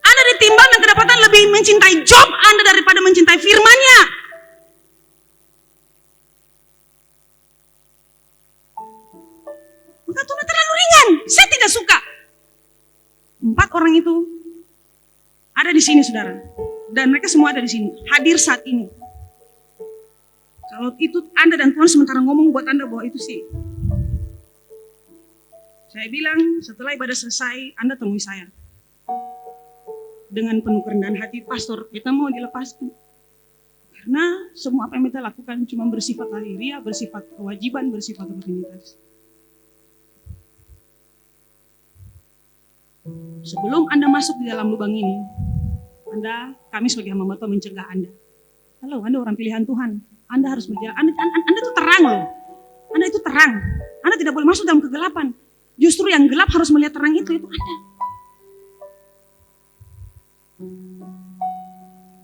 Anda ditimbang dan kedapatan lebih mencintai job Anda daripada mencintai firman-Nya. Maka Tuhan terlalu ringan. Saya tidak suka. 4 orang itu ada di sini, saudara. Dan mereka semua ada di sini. Hadir saat ini. Kalau itu Anda dan Tuhan sementara ngomong buat Anda bahwa itu sih. Saya bilang setelah ibadah selesai, Anda temui saya. Dengan penuh kerendahan hati, pastor, kita mau dilepaskan. Karena semua apa yang kita lakukan cuma bersifat lahiriah, bersifat kewajiban, bersifat rutinitas. Sebelum Anda masuk di dalam lubang ini, kami sebagai hamba Tuhan mencegah Anda. Halo, Anda orang pilihan Tuhan. Anda harus berjalan. Anda itu terang loh. Anda itu terang. Anda tidak boleh masuk dalam kegelapan. Justru yang gelap harus melihat terang itu Anda.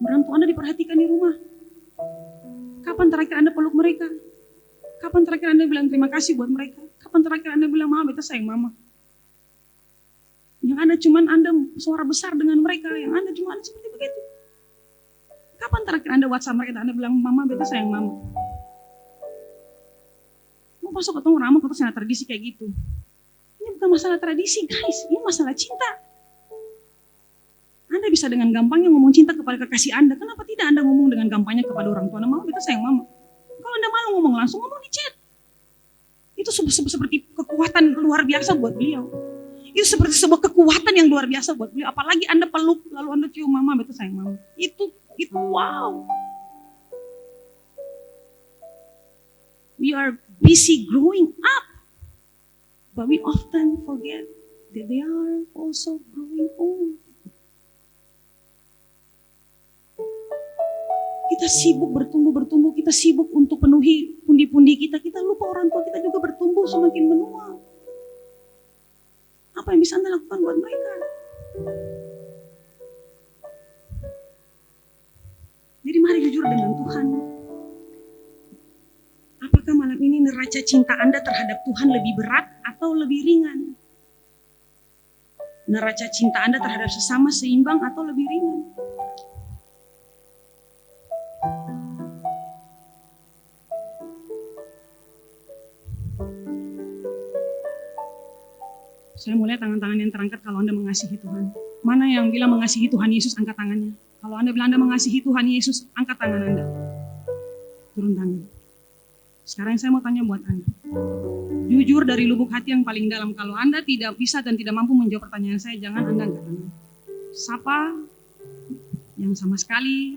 Merantau Anda diperhatikan di rumah. Kapan terakhir Anda peluk mereka? Kapan terakhir Anda bilang terima kasih buat mereka? Kapan terakhir Anda bilang, Mama, beta sayang Mama? Yang ada cuman Anda suara besar dengan mereka. Yang Anda cuma seperti begitu. Kapan terakhir Anda WhatsApp mereka, Anda bilang, Mama, beta sayang Mama? Mau masuk ketemu ramah, kata saya tradisi kayak gitu. bukan masalah tradisi guys, ini masalah cinta. Anda bisa dengan gampangnya ngomong cinta kepada kekasih Anda, kenapa tidak Anda ngomong dengan gampangnya kepada orang tua Anda? Mama, beta sayang mama. Kalau Anda malu ngomong langsung, ngomong di chat. Itu seperti kekuatan luar biasa buat beliau. Itu seperti sebuah kekuatan yang luar biasa buat beliau. Apalagi Anda peluk, lalu Anda cium mama, beta sayang mama. Itu wow. We are busy growing up, but we often forget that they are also growing old. Kita sibuk bertumbuh, kita sibuk untuk penuhi pundi-pundi kita lupa orang tua kita juga bertumbuh semakin menua. Apa yang bisa Anda lakukan buat mereka? Jadi mari jujur dengan Tuhan. Apakah malam ini neraca cinta Anda terhadap Tuhan lebih berat atau lebih ringan? Neraca cinta Anda terhadap sesama seimbang atau lebih ringan? Saya mulai tangan-tangan yang terangkat kalau Anda mengasihi Tuhan. Mana yang bilang mengasihi Tuhan Yesus, angkat tangannya. Kalau Anda bilang Anda mengasihi Tuhan Yesus, angkat tangan Anda. Turun tangan. Sekarang saya mau tanya buat Anda. Jujur dari lubuk hati yang paling dalam. Kalau Anda tidak bisa dan tidak mampu menjawab pertanyaan saya, jangan Anda angkat tangan. Siapa yang sama sekali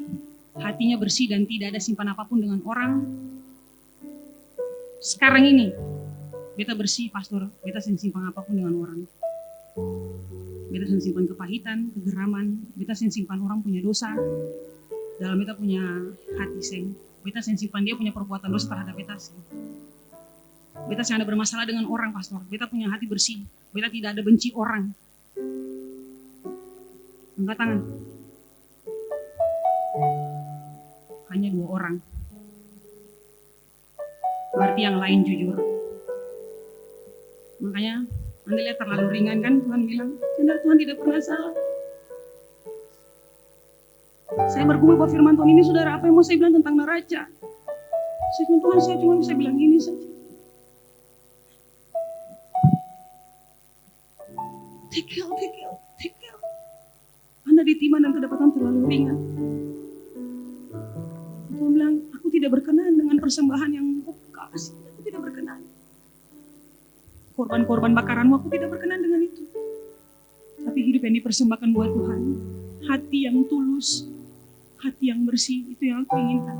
hatinya bersih dan tidak ada simpan apapun dengan orang? Sekarang ini, beta bersih, pastor. Beta simpan apapun dengan orang. Beta simpan kepahitan, kegeraman. Beta simpan orang punya dosa. Dalam beta punya hati seng. Beta simpan dia punya perbuatan dosa terhadap beta seng. Beta ada bermasalah dengan orang, pastor. Beta punya hati bersih. Beta tidak ada benci orang. Angkat tangan. Hanya 2 orang. Berarti yang lain jujur. Makanya Anda lihat terlalu ringan kan, Tuhan bilang, Tuhan tidak pernah salah. Saya bergumul bahwa firman Tuhan ini, saudara, apa yang mau saya bilang tentang neraca? Saya bilang, Tuhan, saya cuma bisa bilang gini saja. Take care. Anda ditimpa dan kedapatan terlalu ringan. Tuhan bilang, aku tidak berkenan dengan persembahan yang kau kasih. Aku tidak berkenan. Korban-korban bakaranmu, aku tidak berkenan dengan itu. Tapi hidup yang dipersembahkan buat Tuhan, hati yang tulus, hati yang bersih, itu yang aku inginkan.